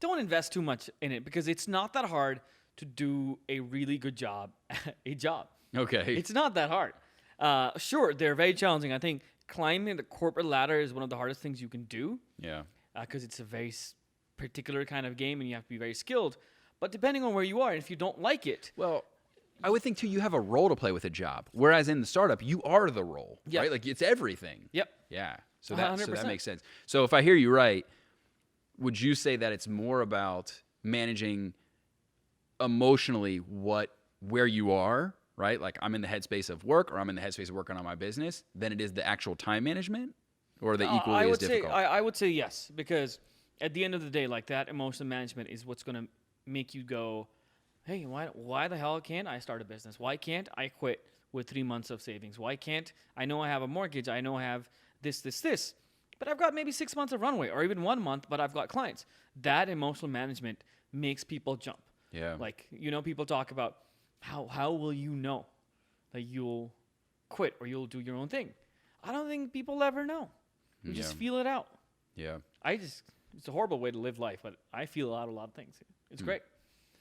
Don't invest too much in it because it's not that hard to do a really good job at a job. Okay. It's not that hard. Sure, they're very challenging. I think climbing the corporate ladder is one of the hardest things you can do. Yeah. Because it's a very particular kind of game and you have to be very skilled. But depending on where you are, if you don't like it... Well, I would think, too, you have a role to play with a job. Whereas in the startup, you are the role, right? Like, it's everything. Yep. Yeah. So that makes sense. So if I hear you right... Would you say that it's more about managing emotionally where you are, right? Like, I'm in the headspace of work or I'm in the headspace of working on my business, than it is the actual time management? Or are they equally as difficult? I would say yes, because at the end of the day, like, that emotional management is what's going to make you go, hey, why the hell can't I start a business? Why can't I quit with 3 months of savings? Why can't I know I have a mortgage? I know I have this, but I've got maybe 6 months of runway, or even 1 month, but I've got clients. That emotional management makes people jump. Yeah. Like, people talk about how will you know that you'll quit or you'll do your own thing? I don't think people ever know. You just feel it out. Yeah. It's a horrible way to live life, but I feel out a lot of things. It's great.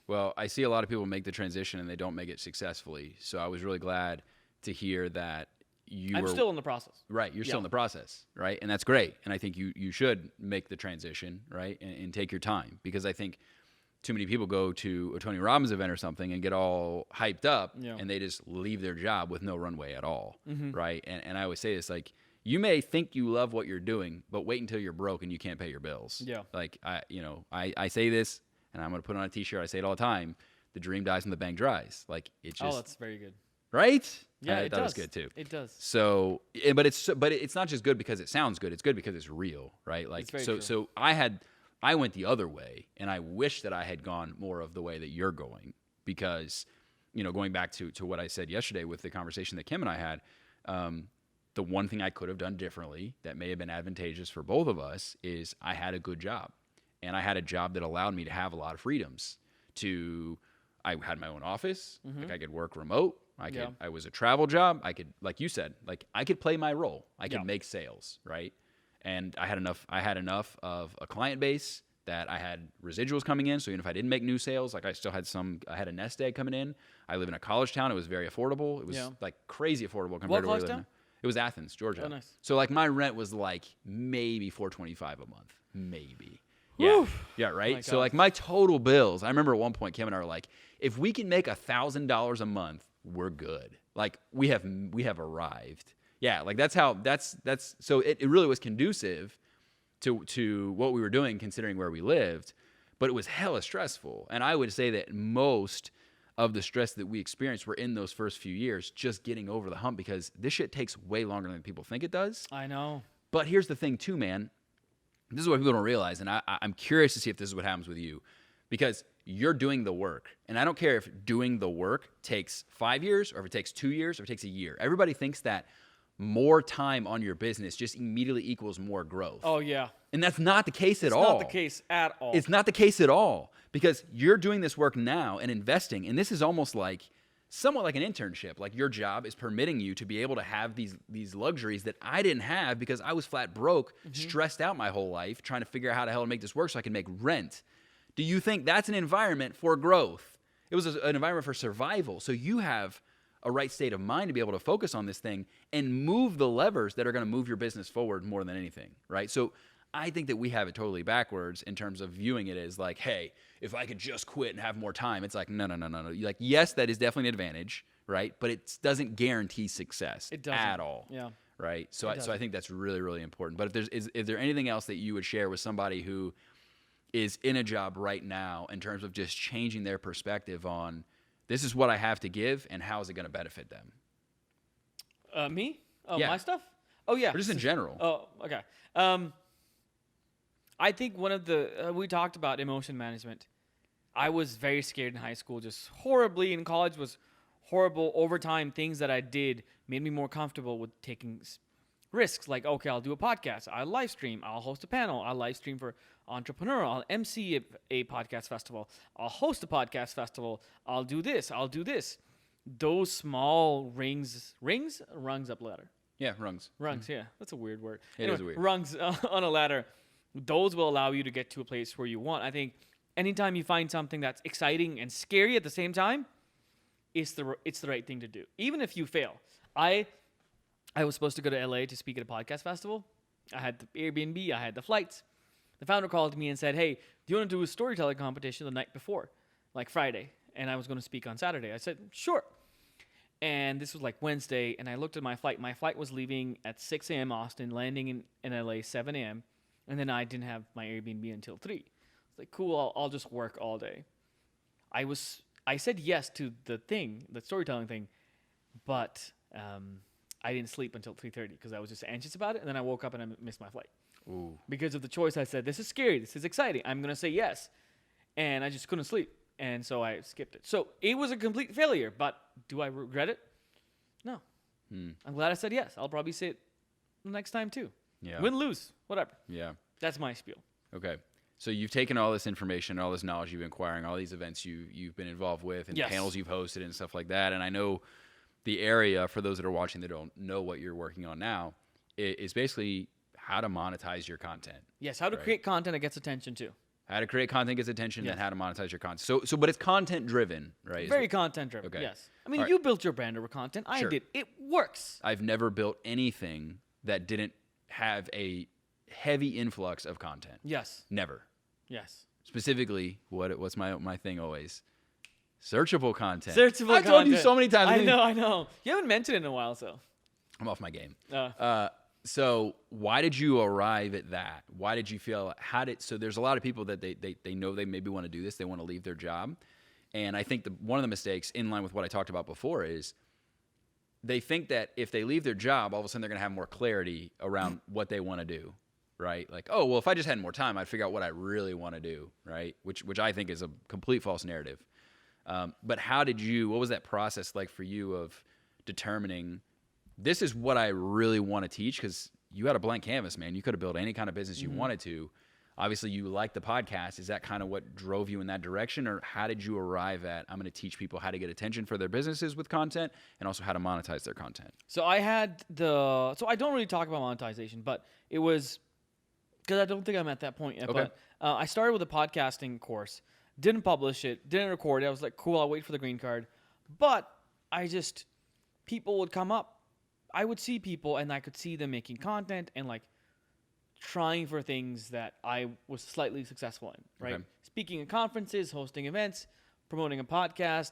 Well, I see a lot of people make the transition and they don't make it successfully. So I was really glad to hear that I'm still in the process. Right. You're still in the process. Right. And that's great. And I think you should make the transition, right, and take your time, because I think too many people go to a Tony Robbins event or something and get all hyped up and they just leave their job with no runway at all. Right. And I always say this, like, you may think you love what you're doing, but wait until you're broke and you can't pay your bills. Yeah. Like, I say this, and I'm going to put it on a t-shirt. I say it all the time. The dream dies when the bank dries. Like, it's just. Oh, that's very good. Right? Yeah, it does. That was good too. It does. So, but it's not just good because it sounds good. It's good because it's real, right? Like, so I went the other way, and I wish that I had gone more of the way that you're going, because, going back to what I said yesterday with the conversation that Kim and I had, the one thing I could have done differently that may have been advantageous for both of us is I had a good job, and I had a job that allowed me to have a lot of freedoms. I had my own office. Like, I could work remote. I was a travel job. I could, like you said, like, I could play my role. I could make sales, right? And I had enough of a client base that I had residuals coming in. So even if I didn't make new sales, like, I had a nest egg coming in. I live in a college town. It was very affordable. It was like crazy affordable compared to where we live now. It was Athens, Georgia. Oh, nice. So, like, my rent was like maybe $425 a month, maybe. Yeah. Woo. Yeah, right? Oh, so, like, my total bills, I remember at one point Kim and I were like, if we can make $1,000 a month, we're good. Like, we have arrived. Yeah, like, that's so it really was conducive to what we were doing, considering where we lived, but it was hella stressful. And I would say that most of the stress that we experienced were in those first few years, just getting over the hump, because this shit takes way longer than people think it does. I know. But here's the thing too, man. This is what people don't realize, and I'm curious to see if this is what happens with you, because you're doing the work. And I don't care if doing the work takes 5 years, or if it takes 2 years, or if it takes a year. Everybody thinks that more time on your business just immediately equals more growth. Oh, yeah. And that's not the case at all. It's not the case at all. It's not the case at all, because you're doing this work now and investing, and this is almost like somewhat like an internship. Like, your job is permitting you to be able to have these luxuries that I didn't have because I was flat broke, stressed out my whole life, trying to figure out how the hell to make this work so I can make rent. Do you think that's an environment for growth? It was an environment for survival. So you have a right state of mind to be able to focus on this thing and move the levers that are going to move your business forward more than anything, right? So I think that we have it totally backwards in terms of viewing it as like, hey, if I could just quit and have more time. It's like, no. Like, yes, that is definitely an advantage, right? But it doesn't guarantee success at all. Yeah. Right? So I think that's really, really important. But is there anything else that you would share with somebody who is in a job right now in terms of just changing their perspective on, this is what I have to give and how is it going to benefit them? Me? Oh, yeah. My stuff? Oh, yeah. Or just in general. Oh, okay. I think one of the, we talked about emotion management. I was very scared in high school, just horribly. In college was horrible. Over time, things that I did made me more comfortable with taking risks. Like, okay, I'll do a podcast. I'll live stream. I'll host a panel. I'll live stream for Entrepreneur. I'll MC a podcast festival. I'll host a podcast festival. I'll do this. I'll do this. Those small rungs up ladder. Yeah, rungs. Rungs, yeah. That's a weird word. It is weird. Rungs on a ladder. Those will allow you to get to a place where you want. I think anytime you find something that's exciting and scary at the same time, it's the right thing to do. Even if you fail. I was supposed to go to LA to speak at a podcast festival. I had the Airbnb. I had the flights. The founder called me and said, hey, do you want to do a storytelling competition the night before, like Friday? And I was going to speak on Saturday. I said, sure. And this was like Wednesday, and I looked at my flight. My flight was leaving at 6 a.m. Austin, landing in LA 7 a.m., and then I didn't have my Airbnb until 3. It's like, cool, I'll just work all day. I said yes to the storytelling thing, but I didn't sleep until 3:30 because I was just anxious about it, and then I woke up and I missed my flight. Ooh. Because of the choice I said, this is scary, this is exciting, I'm going to say yes. And I just couldn't sleep. And so I skipped it. So it was a complete failure, but do I regret it? No. I'm glad I said yes. I'll probably say it the next time too. Yeah. Win, lose, whatever. Yeah. That's my spiel. Okay. So you've taken all this information, all this knowledge you've been acquiring, all these events you've been involved with, and Yes. panels you've hosted and stuff like that. And I know the area, for those that are watching that don't know what you're working on now, is basically how to monetize your content. Yes, how to create content that gets attention too. How to create content gets attention, Yes. and how to monetize your content. So, but it's content driven, right? Very content driven. Okay. Yes. I mean, All right. you built your brand over content. I Sure. did. It works. I've never built anything that didn't have a heavy influx of content. Yes. Never. Yes. Specifically, what's my thing always? Searchable content. Searchable I've told you content. so many times. I know. You haven't mentioned it in a while, so. I'm off my game. Uh, So why did you arrive at that? Why did you feel, so there's a lot of people that they know they maybe want to do this. They want to leave their job. And I think one of the mistakes, in line with what I talked about before, is they think that if they leave their job, all of a sudden they're going to have more clarity around what they want to do, right? Like, oh, well, if I just had more time, I'd figure out what I really want to do, right? Which I think is a complete false narrative. But what was that process like for you of determining this is what I really want to teach? Because you had a blank canvas, man. You could have built any kind of business you wanted to. Obviously, you like the podcast. Is that kind of what drove you in that direction? Or how did you arrive at, I'm going to teach people how to get attention for their businesses with content and also how to monetize their content? so I don't really talk about monetization, but it was, because I don't think I'm at that point yet. Okay. But I started with a podcasting course, didn't publish it, didn't record it. I was like, cool, I'll wait for the green card. But people would come up. I would see people and I could see them making content and like trying for things that I was slightly successful in, right? Okay. Speaking at conferences, hosting events, promoting a podcast,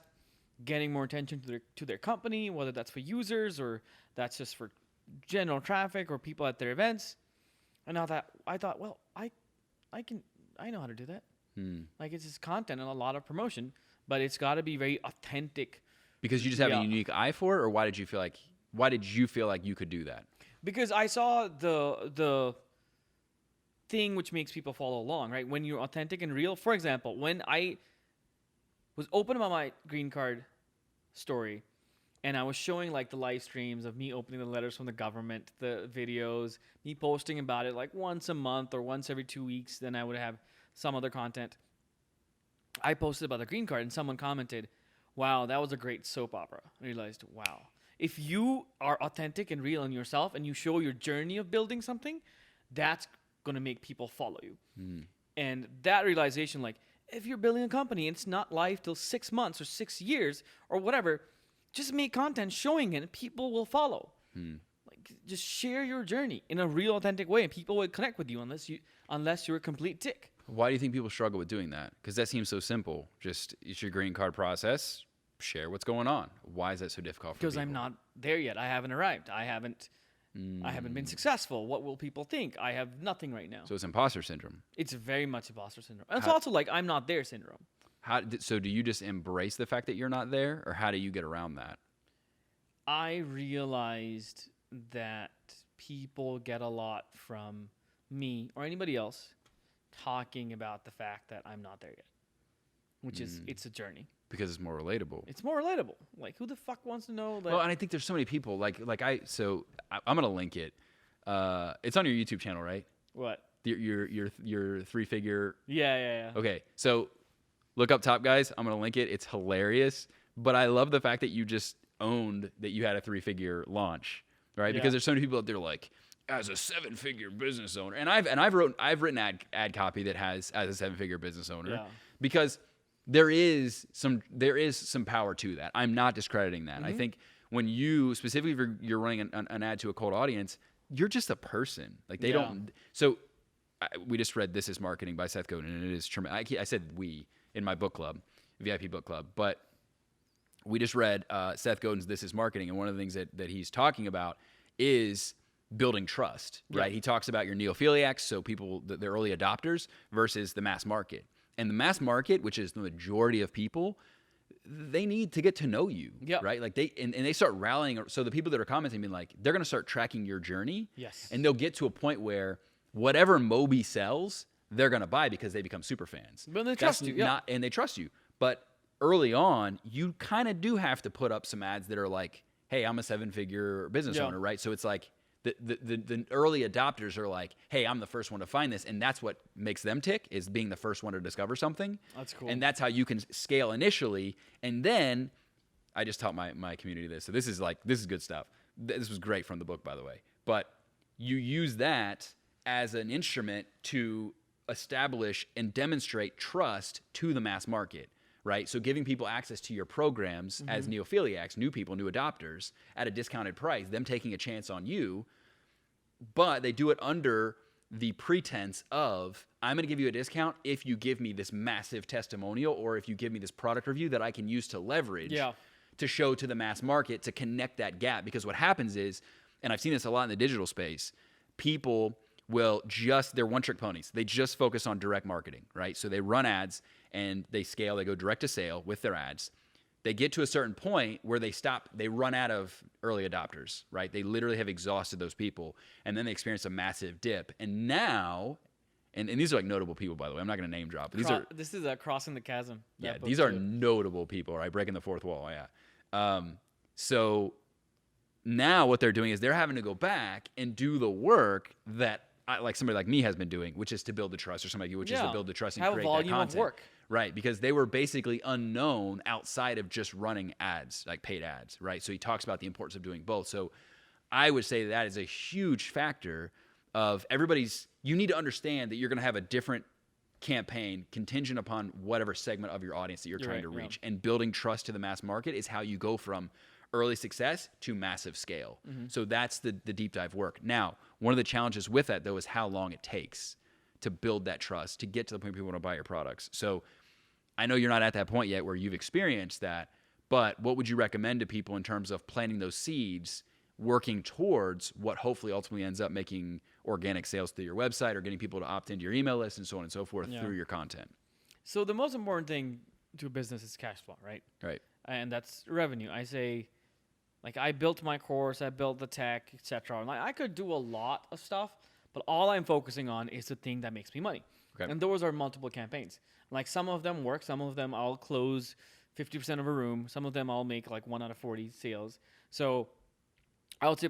getting more attention to their company, whether that's for users or that's just for general traffic or people at their events. And I thought, well, I know how to do that. Like, it's just content and a lot of promotion, but it's got to be very authentic. Because you just have a unique eye for it, or why did you feel like you could do that? Because I saw the thing which makes people follow along, right? When you're authentic and real. For example, when I was open about my green card story, and I was showing like the live streams of me opening the letters from the government, the videos, me posting about it like once a month or once every 2 weeks, then I would have some other content. I posted about the green card, and someone commented, "Wow, that was a great soap opera." I realized, wow. If you are authentic and real in yourself and you show your journey of building something, that's going to make people follow you. And that realization, like, if you're building a company and it's not live till 6 months or 6 years or whatever, just make content showing it and people will follow. Like, just share your journey in a real, authentic way and people will connect with you unless you're a complete dick. Why do you think people struggle with doing that? Because that seems so simple. Just, it's your green card process. Share what's going on. Why is that so difficult for people? Because I'm not there yet. I haven't arrived. I haven't been successful. What will people think? I have nothing right now. So it's imposter syndrome. It's very much imposter syndrome. And it's also like I'm not there syndrome. So do you just embrace the fact that you're not there, or how do you get around that? I realized that people get a lot from me or anybody else talking about the fact that I'm not there yet, which is, it's a journey. Because it's more relatable. It's more relatable. Like, who the fuck wants to know? Like, Well, and I think there's so many people. I'm gonna link it. It's on your YouTube channel, right? what? Your 3-figure. Yeah. Okay, so look up top, guys. I'm gonna link it. It's hilarious. But I love the fact that you just owned that you had a 3-figure launch, right? Yeah. Because there's so many people out there like, as a 7-figure business owner, and I've written ad copy that has as a 7-figure business owner, Yeah. because there is some power to that. I'm not discrediting that. I think when you, specifically if you're running an ad to a cold audience, you're just a person. Like, they don't. So we just read This Is Marketing by Seth Godin, and it is tremendous. I said we in my book club, VIP book club, but we just read Seth Godin's This Is Marketing, and one of the things that he's talking about is building trust, right? He talks about your neophiliacs, so people, the early adopters, versus the mass market. And the mass market, which is the majority of people, they need to get to know you, right? Like, they start rallying. So the people that are commenting, being like, they're going to start tracking your journey. Yes. And they'll get to a point where whatever Moby sells, they're going to buy because they become super fans. But they trust you, And they trust you. But early on, you kind of do have to put up some ads that are like, hey, I'm a 7-figure business owner, right? So it's like the early adopters are like, hey, I'm the first one to find this. And that's what makes them tick, is being the first one to discover something. That's cool. And that's how you can scale initially. And then I just taught my community this. So this is good stuff. This was great from the book, by the way. But you use that as an instrument to establish and demonstrate trust to the mass market, right? So giving people access to your programs as neophiliacs, new people, new adopters, at a discounted price, them taking a chance on you, but they do it under the pretense of, I'm going to give you a discount if you give me this massive testimonial, or if you give me this product review that I can use to leverage to show to the mass market, to connect that gap. Because what happens is, and I've seen this a lot in the digital space, people will they're one-trick ponies. They just focus on direct marketing, right? So they run ads and they scale, they go direct to sale with their ads. They get to a certain point where they run out of early adopters, right? They literally have exhausted those people, and then they experience a massive dip. And now, and these are like notable people, by the way. I'm not going to name drop. But this is Crossing the Chasm. Yeah, these are notable people, right? Breaking the fourth wall, yeah. So now what they're doing is they're having to go back and do the work that like somebody like me has been doing, which is to build the trust, or somebody like you, which is to build the trust and have create a volume that content. Of work. Right, because they were basically unknown outside of just running ads, like paid ads, right? So he talks about the importance of doing both. So I would say that is a huge factor of you need to understand that you're going to have a different campaign contingent upon whatever segment of your audience that you're trying to reach. And building trust to the mass market is how you go from early success to massive scale. So that's the deep dive work. Now, one of the challenges with that, though, is how long it takes to build that trust, to get to the point where people want to buy your products. So I know you're not at that point yet where you've experienced that, but what would you recommend to people in terms of planting those seeds, working towards what hopefully ultimately ends up making organic sales through your website, or getting people to opt into your email list and so on and so forth through your content? So the most important thing to a business is cash flow, right? Right. And that's revenue. I say, like, I built my course, I built the tech, etc. Like, I could do a lot of stuff, but all I'm focusing on is the thing that makes me money. Okay. And those are multiple campaigns. Like, some of them work, some of them I'll close 50% of a room, some of them I'll make like 1 out of 40 sales. So I would say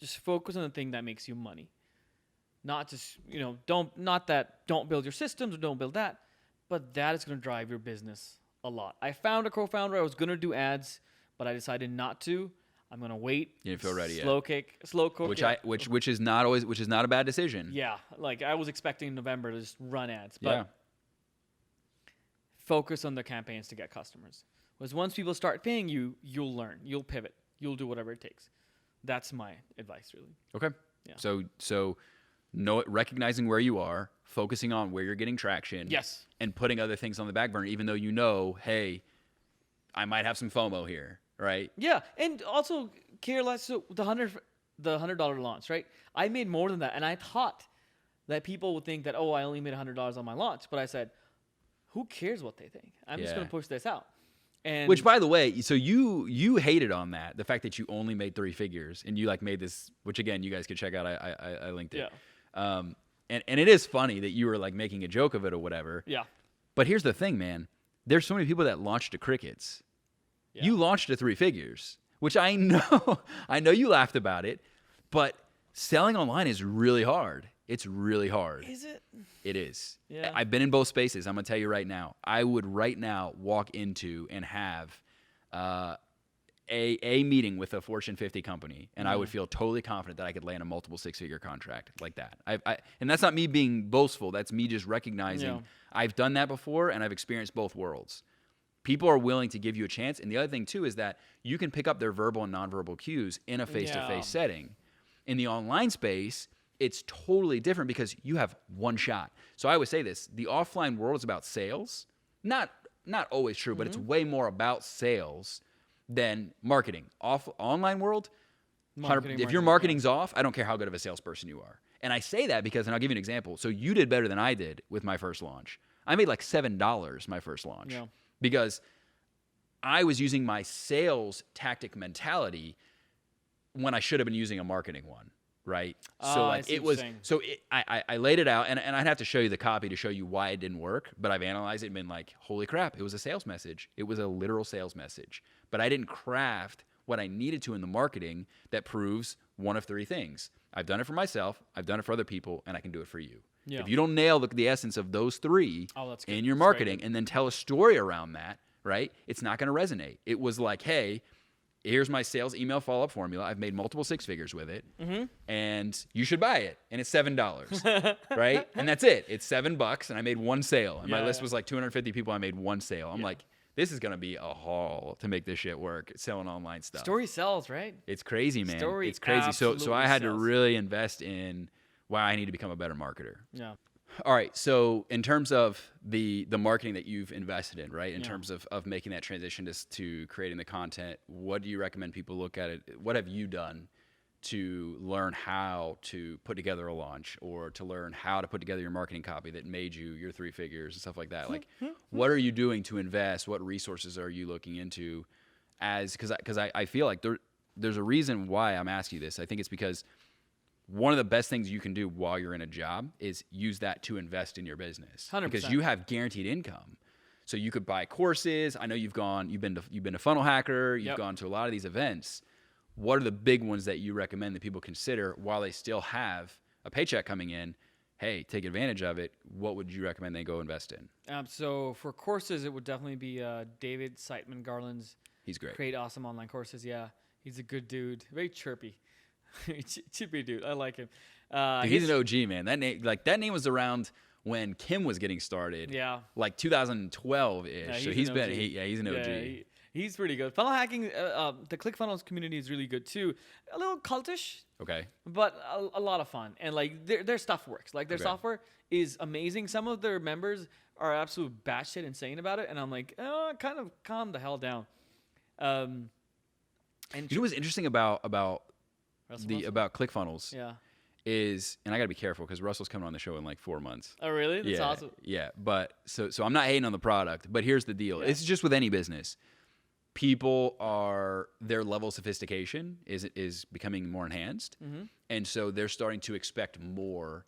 just focus on the thing that makes you money. Not just, don't build your systems or don't build that, but that is going to drive your business a lot. I found a co-founder. I was going to do ads, but I decided not to. I'm going to wait. You didn't feel ready yet. Slow cook. Which is not a bad decision. Yeah. Like, I was expecting in November to just run ads, but focus on the campaigns to get customers. Because once people start paying you, you'll learn, you'll pivot, you'll do whatever it takes. That's my advice, really. Okay. Yeah. So recognizing where you are, focusing on where you're getting traction. Yes. And putting other things on the back burner, even though hey, I might have some FOMO here, right? Yeah, and also care less. So the $100 launch, right? I made more than that, and I thought that people would think that, oh, I only made $100 on my launch, but I said, who cares what they think? I'm just going to push this out. And which, by the way, so you hated on that, the fact that you only made 3 figures, and you made this, which again you guys could check out. I linked it. Yeah. And it is funny that you were making a joke of it or whatever. Yeah. But here's the thing, man. There's so many people that launched to crickets. Yeah. You launched to 3 figures, which I know you laughed about it, but selling online is really hard. It's really hard. Is it? It is. Yeah. I've been in both spaces. I'm going to tell you right now. I would right now walk into and have a meeting with a Fortune 50 company, and I would feel totally confident that I could land a multiple 6-figure contract like that. And that's not me being boastful. That's me just recognizing I've done that before, and I've experienced both worlds. People are willing to give you a chance. And the other thing, too, is that you can pick up their verbal and nonverbal cues in a face-to-face setting. In the online space, it's totally different because you have one shot. So I always say this, the offline world is about sales. Not always true, but it's way more about sales than marketing. Online world, if your marketing's off, I don't care how good of a salesperson you are. And I say that because, and I'll give you an example. So you did better than I did with my first launch. I made like $7 my first launch because I was using my sales tactic mentality when I should have been using a marketing one. right? Oh, So I like see it what was, you're saying. so I laid it out, and I'd have to show you the copy to show you why it didn't work. But I've analyzed it and been like, holy crap, it was a sales message. It was a literal sales message. But I didn't craft what I needed to in the marketing that proves one of three things. I've done it for myself, I've done it for other people, and I can do it for you. Yeah. If you don't nail the essence of those three That's good. in your That's very marketing good. and then tell a story around that, right? It's not going to resonate. It was like, hey, here's my sales email follow-up formula. I've made multiple six figures with it, and you should buy it. And it's $7, right? And that's it. It's $7, and I made one sale. And my list was like 250 people. I made one sale. I'm like, this is gonna be a haul to make this shit work. Selling online stuff. Story sells, right? It's crazy, man. Story It's crazy. So I absolutely had to sells. really invest in why I need to become a better marketer. Yeah. All right. So in terms of the marketing that you've invested in, right? In Yeah. terms of making that transition to creating the content, what do you recommend people look at it? What have you done to learn how to put together a launch, or to learn how to put together your marketing copy that made you your three figures and stuff like that? Like, what are you doing to invest? What resources are you looking into? Because I feel like there's a reason why I'm asking you this. I think it's because one of the best things you can do while you're in a job is use that to invest in your business. 100%. Because you have guaranteed income. So you could buy courses. I know you've been to Funnel Hacker, you've gone to a lot of these events. What are the big ones that you recommend that people consider while they still have a paycheck coming in? Hey, take advantage of it. What would you recommend they go invest in? So for courses, it would definitely be David Siteman Garland's He's great. Create Awesome Online Courses. Yeah, he's a good dude. Very chirpy. Chippy dude. I like him. Dude, he's an OG, man. That name was around when Kim was getting started. Yeah. Like 2012 ish. Yeah, So he's he's an OG. he's an OG. Yeah, he's pretty good. Funnel hacking, the ClickFunnels community is really good too. A little cultish, Okay. but a lot of fun. And like their stuff works. Like their Okay. software is amazing. Some of their members are absolute batshit insane about it, and I'm like, kind of calm the hell down. And You know what's interesting about Russell Wilson? about ClickFunnels Yeah. is, and I got to be careful because Russell's coming on the show in like 4 months. Oh really? That's yeah, awesome. Yeah, but so I'm not hating on the product, but here's the deal. It's just with any business. Their level of sophistication is becoming more enhanced, and so they're starting to expect more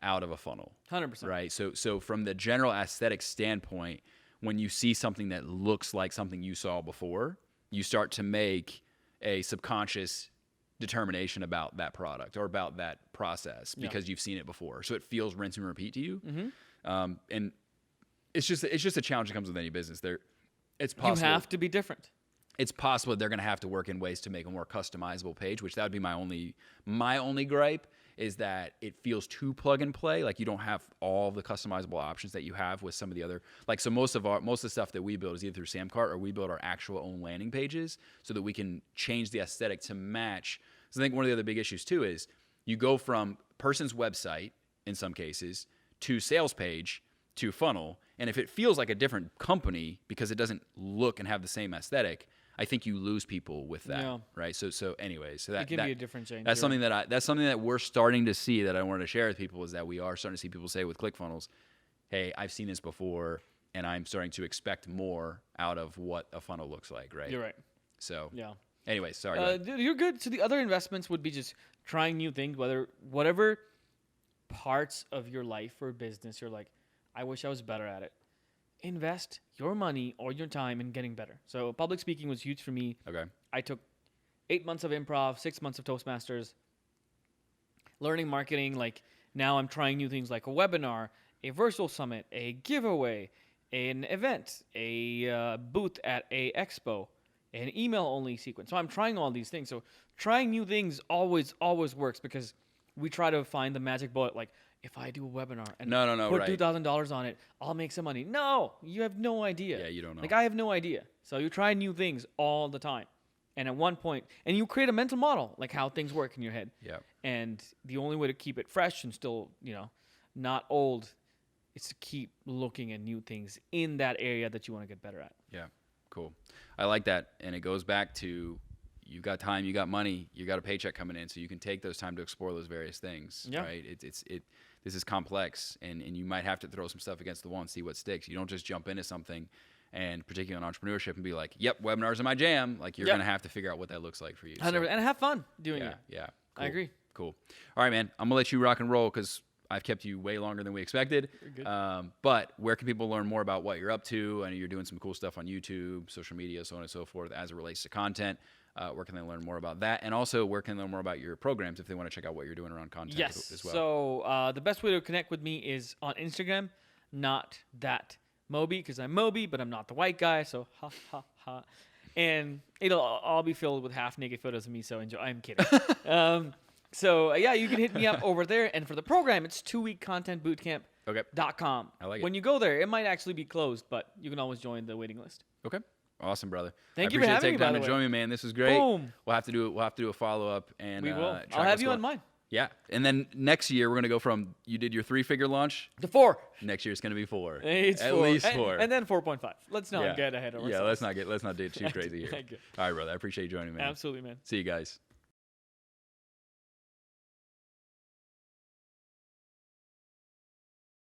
out of a funnel. 100%. Right. So from the general aesthetic standpoint, when you see something that looks like something you saw before, you start to make a subconscious determination about that product or about that process because you've seen it before. So it feels rinse and repeat to you. And it's just a challenge that comes with any business. It's possible. You have to be different. It's possible that they're going to have to work in ways to make a more customizable page, which that would be my only gripe, is that it feels too plug and play. Like you don't have all the customizable options that you have with some of the other, like, so most of the stuff that we build is either through Samcart or we build our actual own landing pages so that we can change the aesthetic to match. So I think one of the other big issues too is you go from person's website in some cases to sales page to funnel. And if it feels like a different company because it doesn't look and have the same aesthetic, I think you lose people with that, Yeah. right? So anyways, so It can be a different change. that's something that we're starting to see that I wanted to share with people, is that we are starting to see people say with ClickFunnels, hey, I've seen this before, and I'm starting to expect more out of what a funnel looks like, right? You're right. So Yeah. anyways, sorry. go ahead. Dude, you're good. So the other investments would be just trying new things, whatever parts of your life or business you're like, I wish I was better at it. Invest your money or your time in getting better. So public speaking was huge for me. Okay. I took 8 months of improv, 6 months of Toastmasters, learning marketing. Like now I'm trying new things like a webinar, a virtual summit, a giveaway, an event, a booth at a expo, an email only sequence. So I'm trying all these things. So trying new things always works, because we try to find the magic bullet. Like, if I do a webinar and No, put right. $2,000 on it, I'll make some money. No, you have no idea. Yeah, you don't know. Like, I have no idea. So you try new things all the time. And at one point, and you create a mental model, like how things work in your head. Yeah. And the only way to keep it fresh and still, not old, is to keep looking at new things in that area that you want to get better at. Yeah. Cool. I like that. And it goes back to, you got time, you got money, you got a paycheck coming in, so you can take those time to explore those various things. Yeah. Right. This is complex, and you might have to throw some stuff against the wall and see what sticks. You don't just jump into something, and particularly on entrepreneurship, and be like, yep, webinars are my jam. Like, you're going to have to figure out what that looks like for you. 100%. And have fun doing it. Yeah. I Cool. agree. Cool. All right, man. I'm gonna let you rock and roll because I've kept you way longer than we expected. You're good. But where can people learn more about what you're up to? I know you're doing some cool stuff on YouTube, social media, so on and so forth, as it relates to content. Where can they learn more about that? And also, where can they learn more about your programs if they want to check out what you're doing around content Yes. as well? So the best way to connect with me is on Instagram, not that Moby, because I'm Moby, but I'm not the white guy. So ha ha ha. And it'll all be filled with half naked photos of me. So enjoy. I'm kidding. So yeah, you can hit me up over there. And for the program, it's 2weekcontentbootcamp.com. I like it. When you go there, it might actually be closed, but you can always join the waiting list. Okay. Awesome, brother. Thank I you for appreciate having taking me, by time the to way. join me, man. This was great. Boom. We'll have to do a follow up and We will. track I'll have what's you going on mine. Yeah. And then next year we're gonna go from you did your 3-figure launch. The 4. Next year it's gonna be 4. It's At 4. least And- 4. And then 4.5. Let's not Yeah. get ahead of ourselves. Yeah, let's not get too crazy here. Thank you. All right, brother. I appreciate you joining me. Absolutely, man. See you guys.